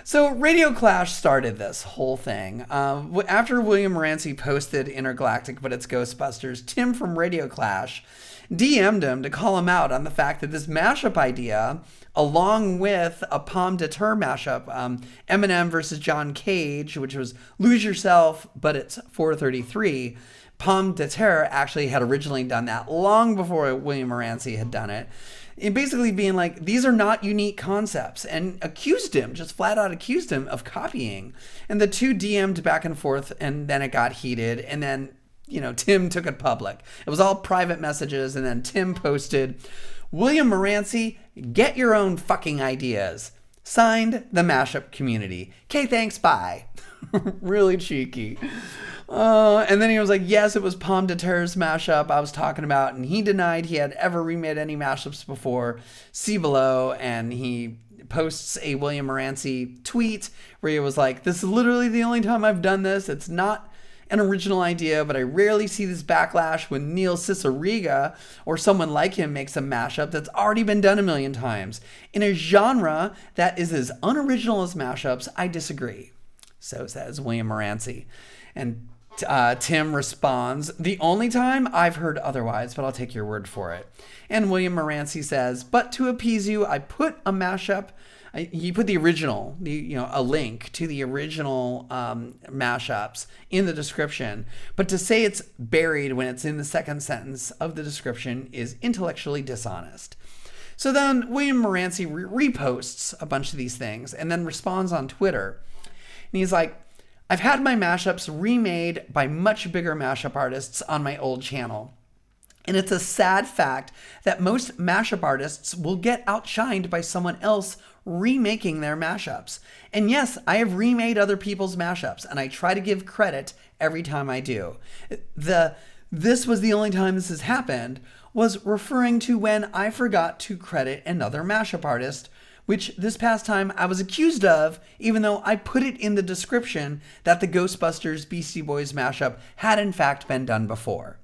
So Radio Clash started this whole thing. After William Morancy posted Intergalactic But It's Ghostbusters, Tim from Radio Clash DM'd him to call him out on the fact that this mashup idea, along with a Pomme de Terre mashup, Eminem versus John Cage, which was Lose Yourself, but it's 433, Pomme de Terre actually had originally done that long before William Morancy had done it. And basically being like, these are not unique concepts, and just flat out accused him of copying. And the two DM'd back and forth, and then it got heated, and then, Tim took it public. It was all private messages, and then Tim posted, William Morancy, get your own fucking ideas. Signed, the Mashup Community. Okay, thanks, bye. Really cheeky. And then he was like, yes, it was Pomme de Terre's mashup I was talking about, and he denied he had ever remade any mashups before. See below, and he posts a William Morancy tweet where he was like, this is literally the only time I've done this. It's not an original idea, but I rarely see this backlash when Neil Cicierega or someone like him makes a mashup that's already been done a million times. In a genre that is as unoriginal as mashups, I disagree. So says William Morancy. And Tim responds, the only time I've heard otherwise, but I'll take your word for it. And William Morancy says, but to appease you, I put a mashup. He put the original, a link to the original mashups in the description. But to say it's buried when it's in the second sentence of the description is intellectually dishonest. So then William Morancy reposts a bunch of these things and then responds on Twitter. And he's like, I've had my mashups remade by much bigger mashup artists on my old channel. And it's a sad fact that most mashup artists will get outshined by someone else remaking their mashups. And yes, I have remade other people's mashups, and I try to give credit every time I do. This was the only time this has happened was referring to when I forgot to credit another mashup artist, which this past time I was accused of, even though I put it in the description that the Ghostbusters Beastie Boys mashup had in fact been done before.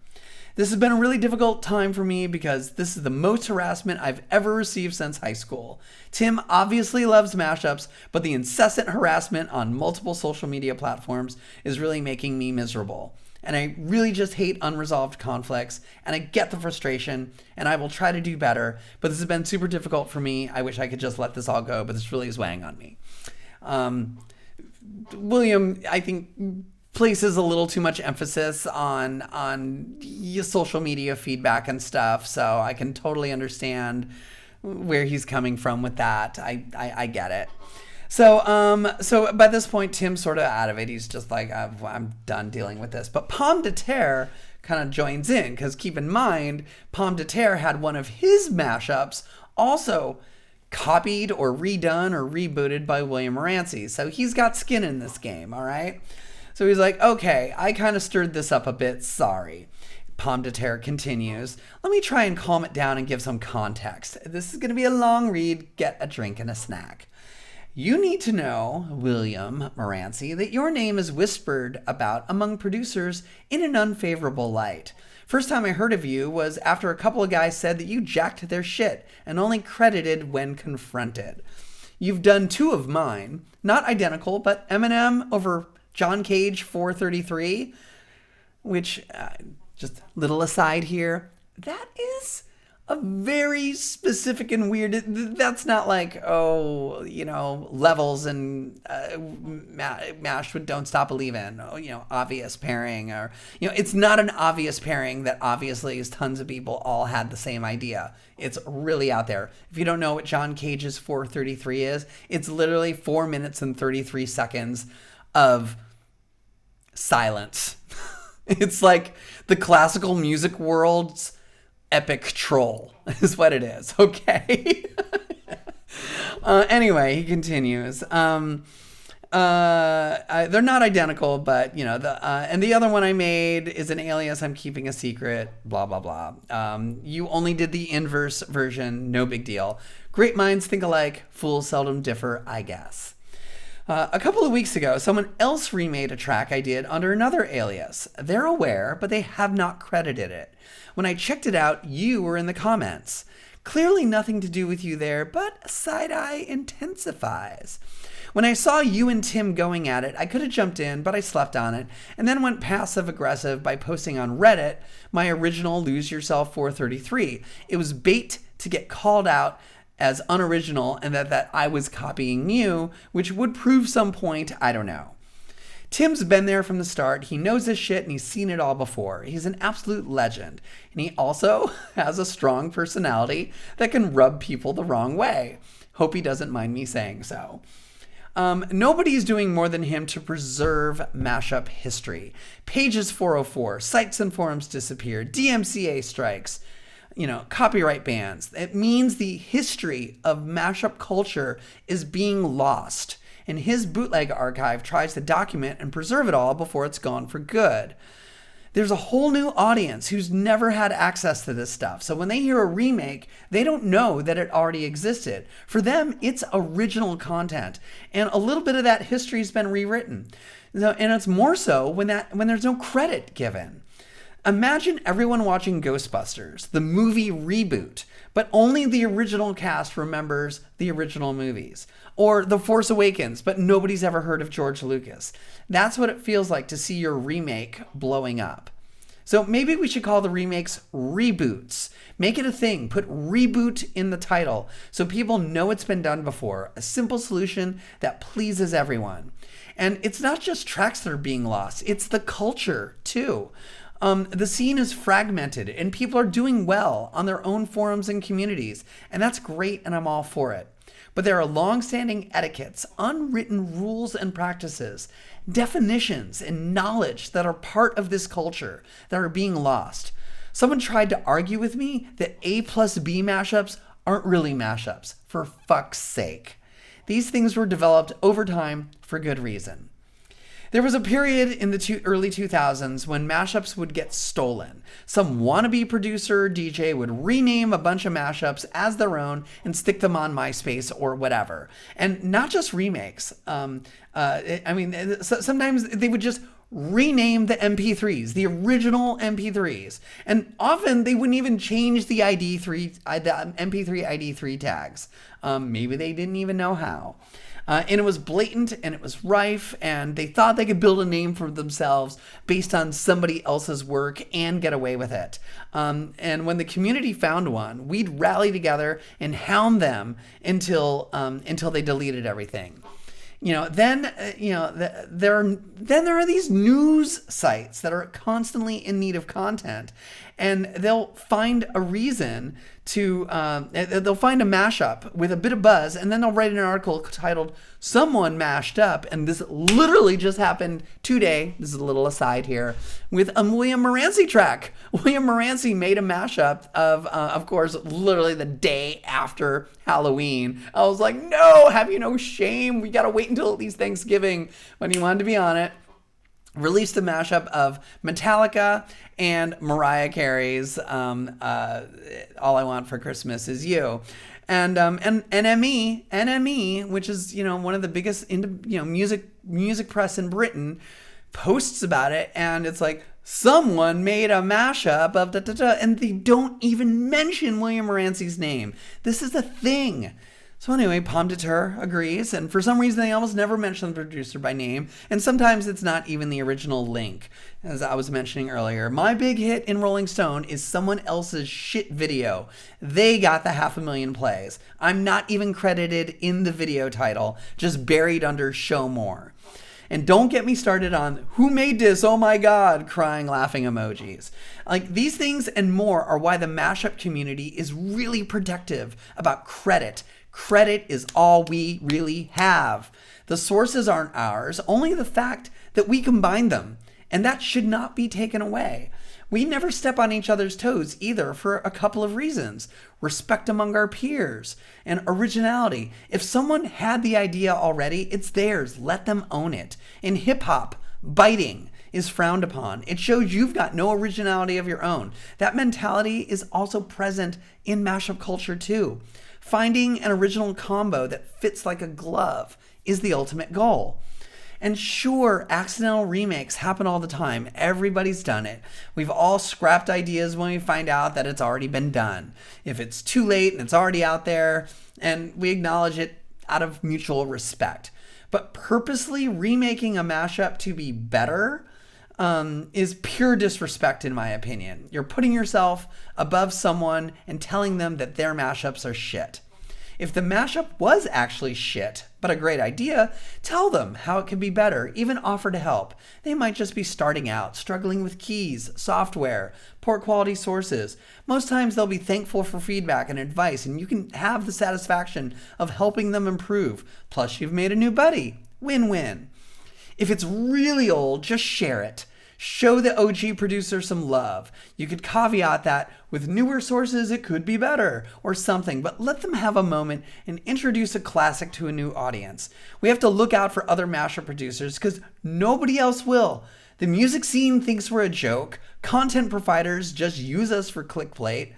This has been a really difficult time for me because this is the most harassment I've ever received since high school. Tim obviously loves mashups, but the incessant harassment on multiple social media platforms is really making me miserable. And I really just hate unresolved conflicts, and I get the frustration, and I will try to do better, but this has been super difficult for me. I wish I could just let this all go, but this really is weighing on me. William, I think, places a little too much emphasis on social media feedback and stuff, so I can totally understand where he's coming from with that. I get it. So by this point, Tim's sort of out of it. He's just like, I'm done dealing with this. But Pomme de Terre kind of joins in, because keep in mind, Pomme de Terre had one of his mashups also copied or redone or rebooted by William Morancy. So he's got skin in this game, all right? So he's like, okay, I kind of stirred this up a bit, sorry. Pomme de Terre continues, let me try and calm it down and give some context. This is going to be a long read, get a drink and a snack. You need to know, William Morancy, that your name is whispered about among producers in an unfavorable light. First time I heard of you was after a couple of guys said that you jacked their shit and only credited when confronted. You've done 2 of mine, not identical, but Eminem over John Cage 433, which, just little aside here, that is a very specific and weird, that's not like, Levels and mashed with Don't Stop Believin', obvious pairing, or, it's not an obvious pairing that obviously is tons of people all had the same idea. It's really out there. If you don't know what John Cage's 433 is, it's literally 4 minutes and 33 seconds of silence. It's like the classical music world's epic troll is what it is. Okay. Anyway, he continues. they're not identical, but and the other one I made is an alias. I'm keeping a secret. Blah blah blah. You only did the inverse version. No big deal. Great minds think alike. Fools seldom differ, I guess. A couple of weeks ago, someone else remade a track I did under another alias. They're aware, but they have not credited it. When I checked it out, you were in the comments. Clearly nothing to do with you there, but side-eye intensifies. When I saw you and Tim going at it, I could have jumped in, but I slept on it, and then went passive-aggressive by posting on Reddit my original Lose Yourself 433. It was bait to get called out as unoriginal and that I was copying you, which would prove some point, I don't know. Tim's been there from the start. He knows his shit and he's seen it all before. He's an absolute legend. And he also has a strong personality that can rub people the wrong way. Hope he doesn't mind me saying so. Nobody's doing more than him to preserve mashup history. Pages 404, sites and forums disappear, DMCA strikes, copyright bans. It means the history of mashup culture is being lost. And his Bootleg Archive tries to document and preserve it all before it's gone for good. There's a whole new audience who's never had access to this stuff. So when they hear a remake, they don't know that it already existed. For them, it's original content. And a little bit of that history's been rewritten. And it's more so when there's no credit given. Imagine everyone watching Ghostbusters, the movie reboot, but only the original cast remembers the original movies. Or The Force Awakens, but nobody's ever heard of George Lucas. That's what it feels like to see your remake blowing up. So maybe we should call the remakes reboots. Make it a thing. Put reboot in the title so people know it's been done before. A simple solution that pleases everyone. And it's not just tracks that are being lost. It's the culture, too. The scene is fragmented and people are doing well on their own forums and communities. And that's great and I'm all for it. But there are long-standing etiquettes, unwritten rules and practices, definitions and knowledge that are part of this culture that are being lost. Someone tried to argue with me that A plus B mashups aren't really mashups, for fuck's sake. These things were developed over time for good reason. There was a period in the early 2000s when mashups would get stolen. Some wannabe producer or DJ would rename a bunch of mashups as their own and stick them on MySpace or whatever. And not just remakes. Sometimes they would just rename the MP3s, the original MP3s. And often they wouldn't even change the MP3 ID3 tags. Maybe they didn't even know how. And it was blatant and it was rife and they thought they could build a name for themselves based on somebody else's work and get away with it. And when the community found one, we'd rally together and hound them until they deleted everything. Then there are these news sites that are constantly in need of content, and they'll find a reason to they'll find a mashup with a bit of buzz, and then they'll write an article titled "Someone Mashed Up," and this literally just happened today. This is a little aside here with a William Morancy track. William Morancy made a mashup of course, literally the day after Halloween. I was like, no, have you no shame? We gotta wait until at least Thanksgiving when he wanted to be on it. Released a mashup of Metallica and Mariah Carey's "All I Want for Christmas Is You," and NME, which is one of the biggest music press in Britain, posts about it, and it's like someone made a mashup of and they don't even mention William Morancy's name. This is a thing. So anyway, Pomme de Terre agrees, and for some reason they almost never mention the producer by name, and sometimes it's not even the original link. As I was mentioning earlier, my big hit in Rolling Stone is someone else's shit video. They got the 500,000 plays. I'm not even credited in the video title, just buried under show more. And don't get me started on who made this, oh my god, crying, laughing emojis. Like, these things and more are why the mashup community is really protective about credit. Credit is all we really have. The sources aren't ours, only the fact that we combined them. And that should not be taken away. We never step on each other's toes either for a couple of reasons. Respect among our peers and originality. If someone had the idea already, it's theirs. Let them own it. In hip hop, biting is frowned upon. It shows you've got no originality of your own. That mentality is also present in mashup culture too. Finding an original combo that fits like a glove is the ultimate goal. And sure, accidental remakes happen all the time. Everybody's done it. We've all scrapped ideas when we find out that it's already been done. If it's too late and it's already out there, and we acknowledge it out of mutual respect. But purposely remaking a mashup to be better is pure disrespect, in my opinion. You're putting yourself above someone and telling them that their mashups are shit. If the mashup was actually shit, but a great idea, tell them how it could be better, even offer to help. They might just be starting out, struggling with keys, software, poor quality sources. Most times they'll be thankful for feedback and advice, and you can have the satisfaction of helping them improve. Plus, you've made a new buddy. Win-win. If it's really old, just share it. Show the OG producer some love. You could caveat that with newer sources it could be better or something, but let them have a moment and introduce a classic to a new audience. We have to look out for other mashup producers because nobody else will. The music scene thinks we're a joke. Content providers just use us for clickbait,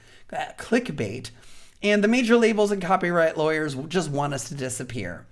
and the major labels and copyright lawyers just want us to disappear.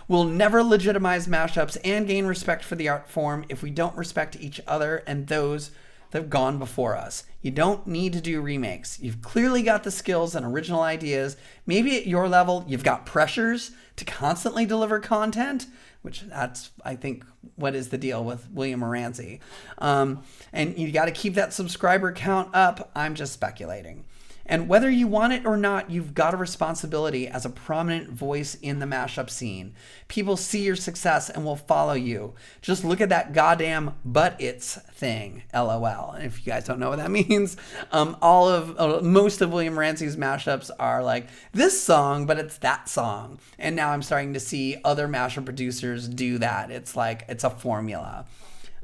We'll never legitimize mashups and gain respect for the art form if we don't respect each other and those that have gone before us. You don't need to do remakes. You've clearly got the skills and original ideas. Maybe at your level, you've got pressures to constantly deliver content, which that's, I think, what is the deal with William Moranci. And you got to keep that subscriber count up. I'm just speculating. And whether you want it or not, you've got a responsibility as a prominent voice in the mashup scene. People see your success and will follow you. Just look at that goddamn but it's thing, LOL. And if you guys don't know what that means, most of William Ranci's mashups are like this song, but it's that song. And now I'm starting to see other mashup producers do that. It's like, it's a formula.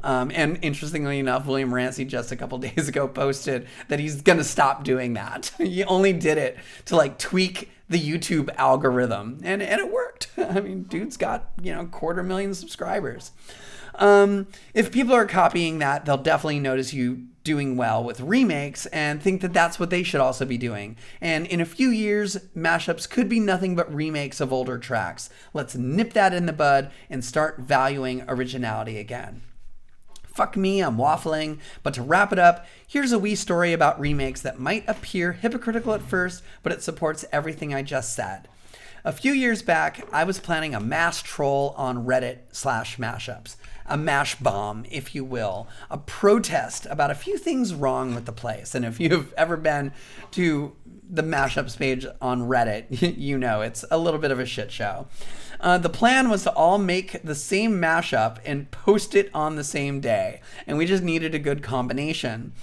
And interestingly enough, William Ranci just a couple days ago posted that he's going to stop doing that. He only did it to like tweak the YouTube algorithm, and it worked. I mean, dude's got, 250,000 subscribers. If people are copying that, they'll definitely notice you doing well with remakes and think that that's what they should also be doing. And in a few years, mashups could be nothing but remakes of older tracks. Let's nip that in the bud and start valuing originality again. Fuck me, I'm waffling, but to wrap it up, here's a wee story about remakes that might appear hypocritical at first, but it supports everything I just said. A few years back, I was planning a mass troll on Reddit/mashups, a mash bomb, if you will, a protest about a few things wrong with the place. And if you've ever been to the mashups page on Reddit, you know it's a little bit of a shit show. The plan was to all make the same mashup and post it on the same day, and we just needed a good combination.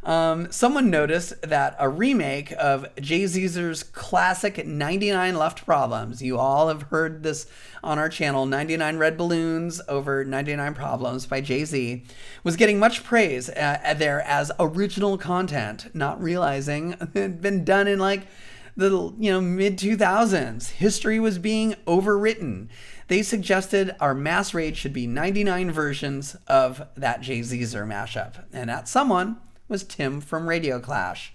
Someone noticed that a remake of Jay-Z's classic 99 Left Problems, you all have heard this on our channel, 99 Red Balloons over 99 Problems by Jay-Z, was getting much praise there as original content, not realizing it had been done in like the mid 2000s. History was being overwritten. They suggested our mass raid should be 99 versions of that Jay-Z's mashup, and that someone was Tim from Radio Clash.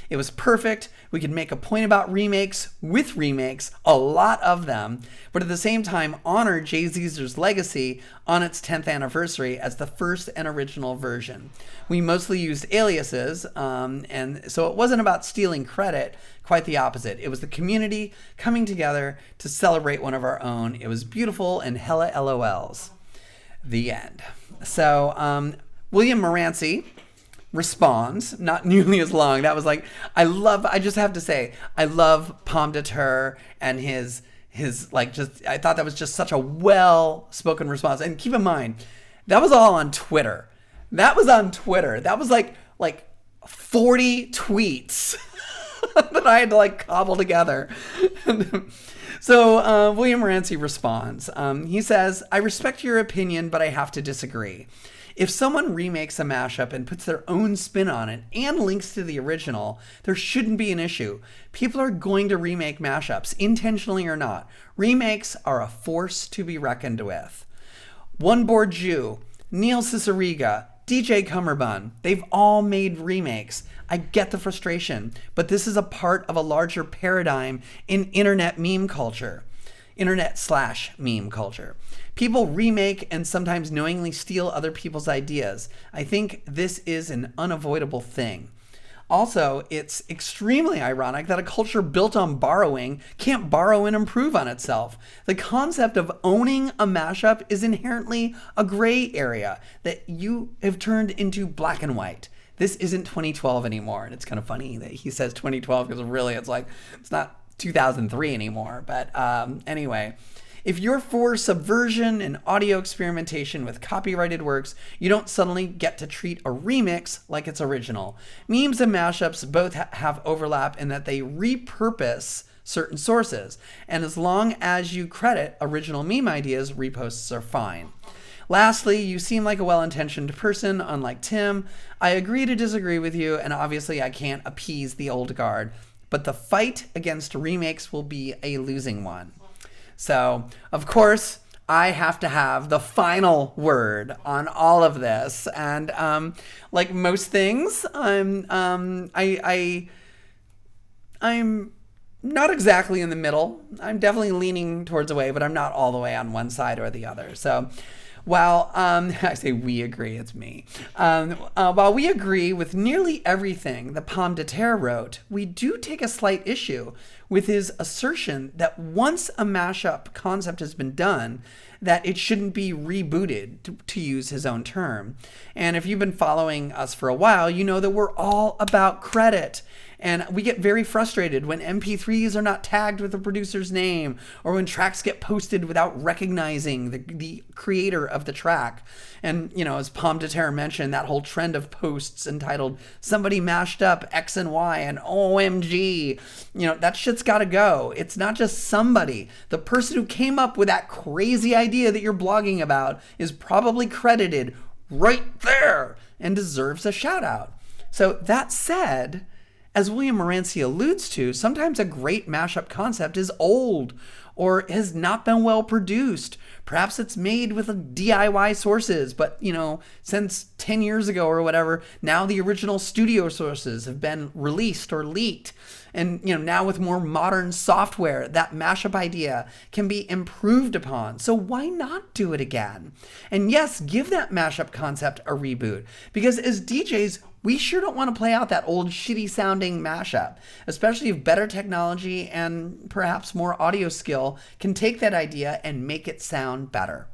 It was perfect. We could make a point about remakes with remakes, a lot of them, but at the same time honor Jay-Z's legacy on its 10th anniversary as the first and original version. We mostly used aliases, and so it wasn't about stealing credit, quite the opposite. It was the community coming together to celebrate one of our own. It was beautiful and hella LOLs. The end. So, William Moranci responds, not nearly as long. That was like, I just have to say, I love Pomme de Terre and his like, just, I thought that was just such a well-spoken response. And keep in mind, that was all on Twitter. That was on Twitter. That was like 40 tweets that I had to like cobble together. So William Moranci responds. He says, I respect your opinion, but I have to disagree. If someone remakes a mashup and puts their own spin on it and links to the original, there shouldn't be an issue. People are going to remake mashups, intentionally or not. Remakes are a force to be reckoned with. One Board Jew, Neil Cicierega, DJ Cummerbund, they've all made remakes. I get the frustration, but this is a part of a larger paradigm in internet/meme culture. People remake and sometimes knowingly steal other people's ideas. I think this is an unavoidable thing. Also, it's extremely ironic that a culture built on borrowing can't borrow and improve on itself. The concept of owning a mashup is inherently a gray area that you have turned into black and white. This isn't 2012 anymore. And it's kind of funny that he says 2012 because really it's not 2003 anymore. But anyway, if you're for subversion and audio experimentation with copyrighted works, you don't suddenly get to treat a remix like it's original. Memes and mashups both have overlap in that they repurpose certain sources. And as long as you credit original meme ideas, reposts are fine. Lastly, you seem like a well-intentioned person, unlike Tim. I agree to disagree with you, and obviously I can't appease the old guard. But the fight against remakes will be a losing one. So, of course, I have to have the final word on all of this. And like most things, I'm not exactly in the middle. I'm definitely leaning towards a way, but I'm not all the way on one side or the other. So while I say we agree, it's me. While we agree with nearly everything that Pomme de Terre wrote, we do take a slight issue with his assertion that once a mashup concept has been done, that it shouldn't be rebooted, to use his own term. And if you've been following us for a while, you know that we're all about credit. And we get very frustrated when MP3s are not tagged with the producer's name, or when tracks get posted without recognizing the creator of the track. And, you know, as Pomme de Terre mentioned, that whole trend of posts entitled "Somebody mashed up X and Y" and OMG, you know, that shit's gotta go. It's not just somebody. The person who came up with that crazy idea that you're blogging about is probably credited right there and deserves a shout out. So that said, as William Moranci alludes to, sometimes a great mashup concept is old or has not been well produced. Perhaps it's made with DIY sources, but, you know, since 10 years ago or whatever, now the original studio sources have been released or leaked. And, you know, now with more modern software, that mashup idea can be improved upon. So why not do it again? And yes, give that mashup concept a reboot. Because as DJs, we sure don't want to play out that old shitty sounding mashup, especially if better technology and perhaps more audio skill can take that idea and make it sound better.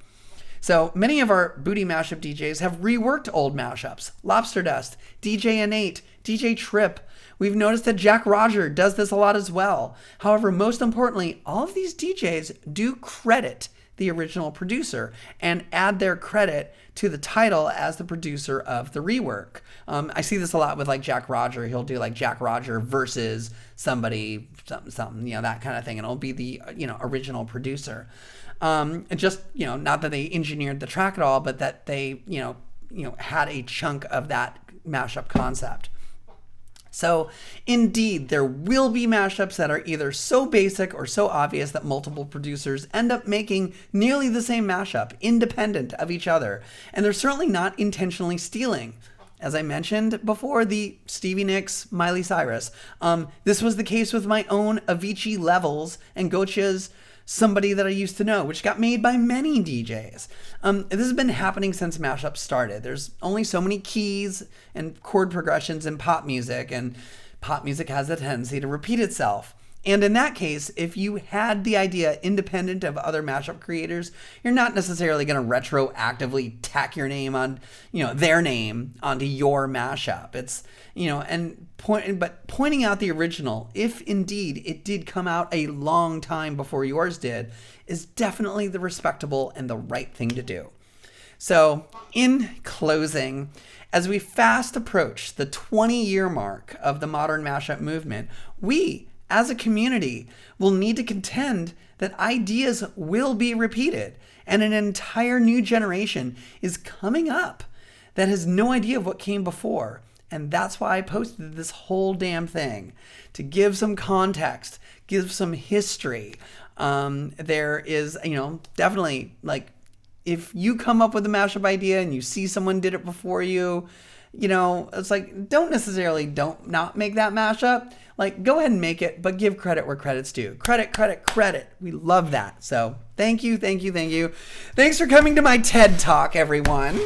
So many of our booty mashup DJs have reworked old mashups. Lobster Dust, DJ Innate, DJ Trip. We've noticed that Jack Roger does this a lot as well. However, most importantly, all of these DJs do credit the original producer and add their credit to the title as the producer of the rework. I see this a lot with like Jack Roger. He'll do like Jack Roger versus somebody, something, you know, that kind of thing. And it'll be the, you know, original producer. And just, you know, not that they engineered the track at all, but that they, you know, had a chunk of that mashup concept. So indeed, there will be mashups that are either so basic or so obvious that multiple producers end up making nearly the same mashup, independent of each other. And they're certainly not intentionally stealing. As I mentioned before, the Stevie Nicks, Miley Cyrus. This was the case with my own Avicii Levels and Gocha's Somebody That I Used to Know, which got made by many DJs. This has been happening since mashup started. There's only so many keys and chord progressions in pop music, and pop music has a tendency to repeat itself. And in that case, if you had the idea independent of other mashup creators, you're not necessarily going to retroactively tack your name on, you know, their name onto your mashup. It's, you know, but pointing out the original, if indeed it did come out a long time before yours did, is definitely the respectable and the right thing to do. So, in closing, as we fast approach the 20-year mark of the modern mashup movement, we, as a community, will need to contend that ideas will be repeated, and an entire new generation is coming up that has no idea of what came before. And that's why I posted this whole damn thing, to give some context, give some history. There is, definitely, like, if you come up with a mashup idea and you see someone did it before you, it's like, don't not make that mashup. Like, go ahead and make it, but give credit where credit's due. Credit. We love that. So thank you. Thanks for coming to my TED Talk, everyone.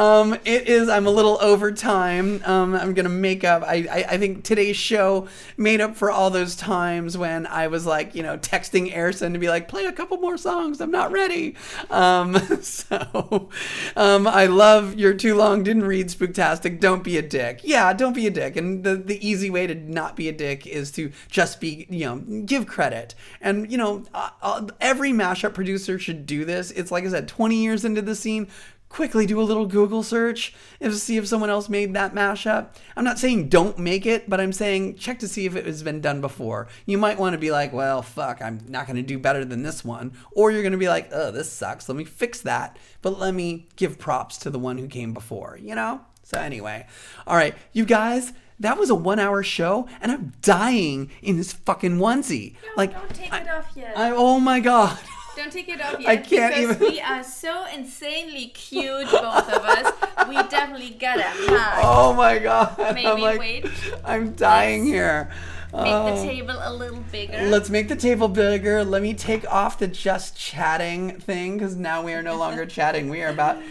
I'm a little over time. I'm going to make up. I think today's show made up for all those times when I was like, texting Airson to be like, play a couple more songs. I'm not ready. I love You're Too Long, Didn't Read Spooktastic. Don't be a dick. Yeah, don't be a dick. And the easy way to not be a dick is to just be, give credit. And, every mashup producer should do this. It's like I said, 20 years into the scene. Quickly do a little Google search and see if someone else made that mashup. I'm not saying don't make it, but I'm saying check to see if it has been done before. You might want to be like, well, fuck, I'm not going to do better than this one. Or you're going to be like, oh, this sucks. Let me fix that. But let me give props to the one who came before, So anyway, all right, you guys, that was a 1-hour show, and I'm dying in this fucking onesie. No, don't take it off yet. Oh my God. Don't take it off yet. I can't because we are so insanely cute, both of us. We definitely gotta hug. Oh my God. Maybe wait. I'm dying here. Make the table a little bigger. Let's make the table bigger. Let me take off the just chatting thing, because now we are no longer chatting. We are about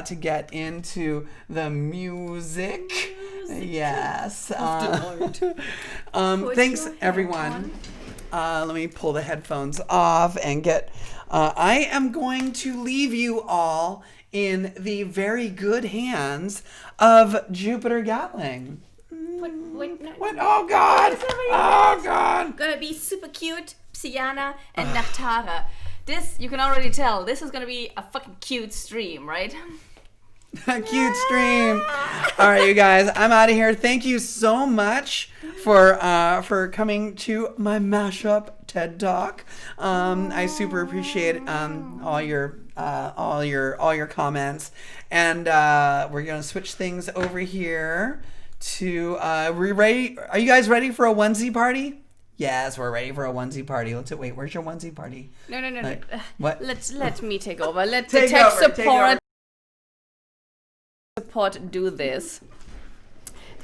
to get into the music. Yes. Thanks everyone. Let me pull the headphones off and get... I am going to leave you all in the very good hands of Jupiter Gatling. Wait, no. What? Oh, God. Oh, God. Gonna be super cute, Psyana and Nachtara. This, you can already tell, this is gonna be a fucking cute stream, right? Cute stream. All right, you guys, I'm out of here. Thank you so much for coming to my mashup TED Talk. I super appreciate all your comments, and we're gonna switch things over here to. We ready? Are you guys ready for a onesie party? Yes, we're ready for a onesie party. Wait. Where's your onesie party? No. What? Let me take over. Let the tech support do this.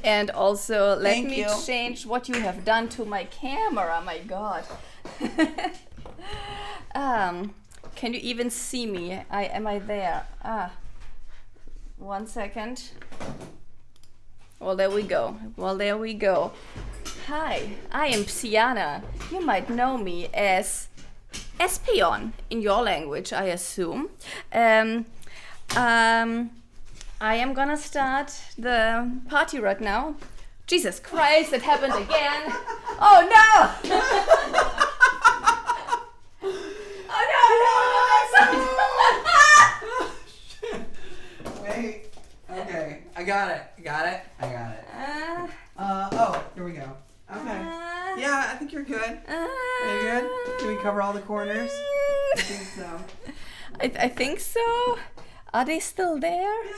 And also let me change what you have done to my camera. My God. Can you even see me? Am I there? 1 second. Well, there we go. Hi, I am Psyana. You might know me as Espion in your language, I assume. I am gonna start the party right now. Jesus Christ, it happened again. Oh no! Oh no! Wait. Okay, I got it. Here we go. Okay. Yeah, I think you're good. Are you good? Did we cover all the corners? I think so. I think so. Are they still there? Yeah.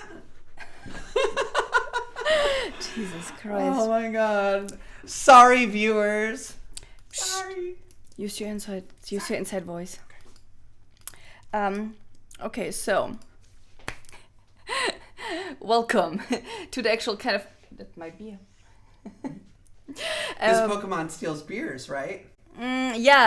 Jesus Christ. Oh my God. Sorry, viewers. Sorry. Use your inside voice. Okay, so welcome to the actual kind of... That might be This Pokemon steals beers, right? Yeah.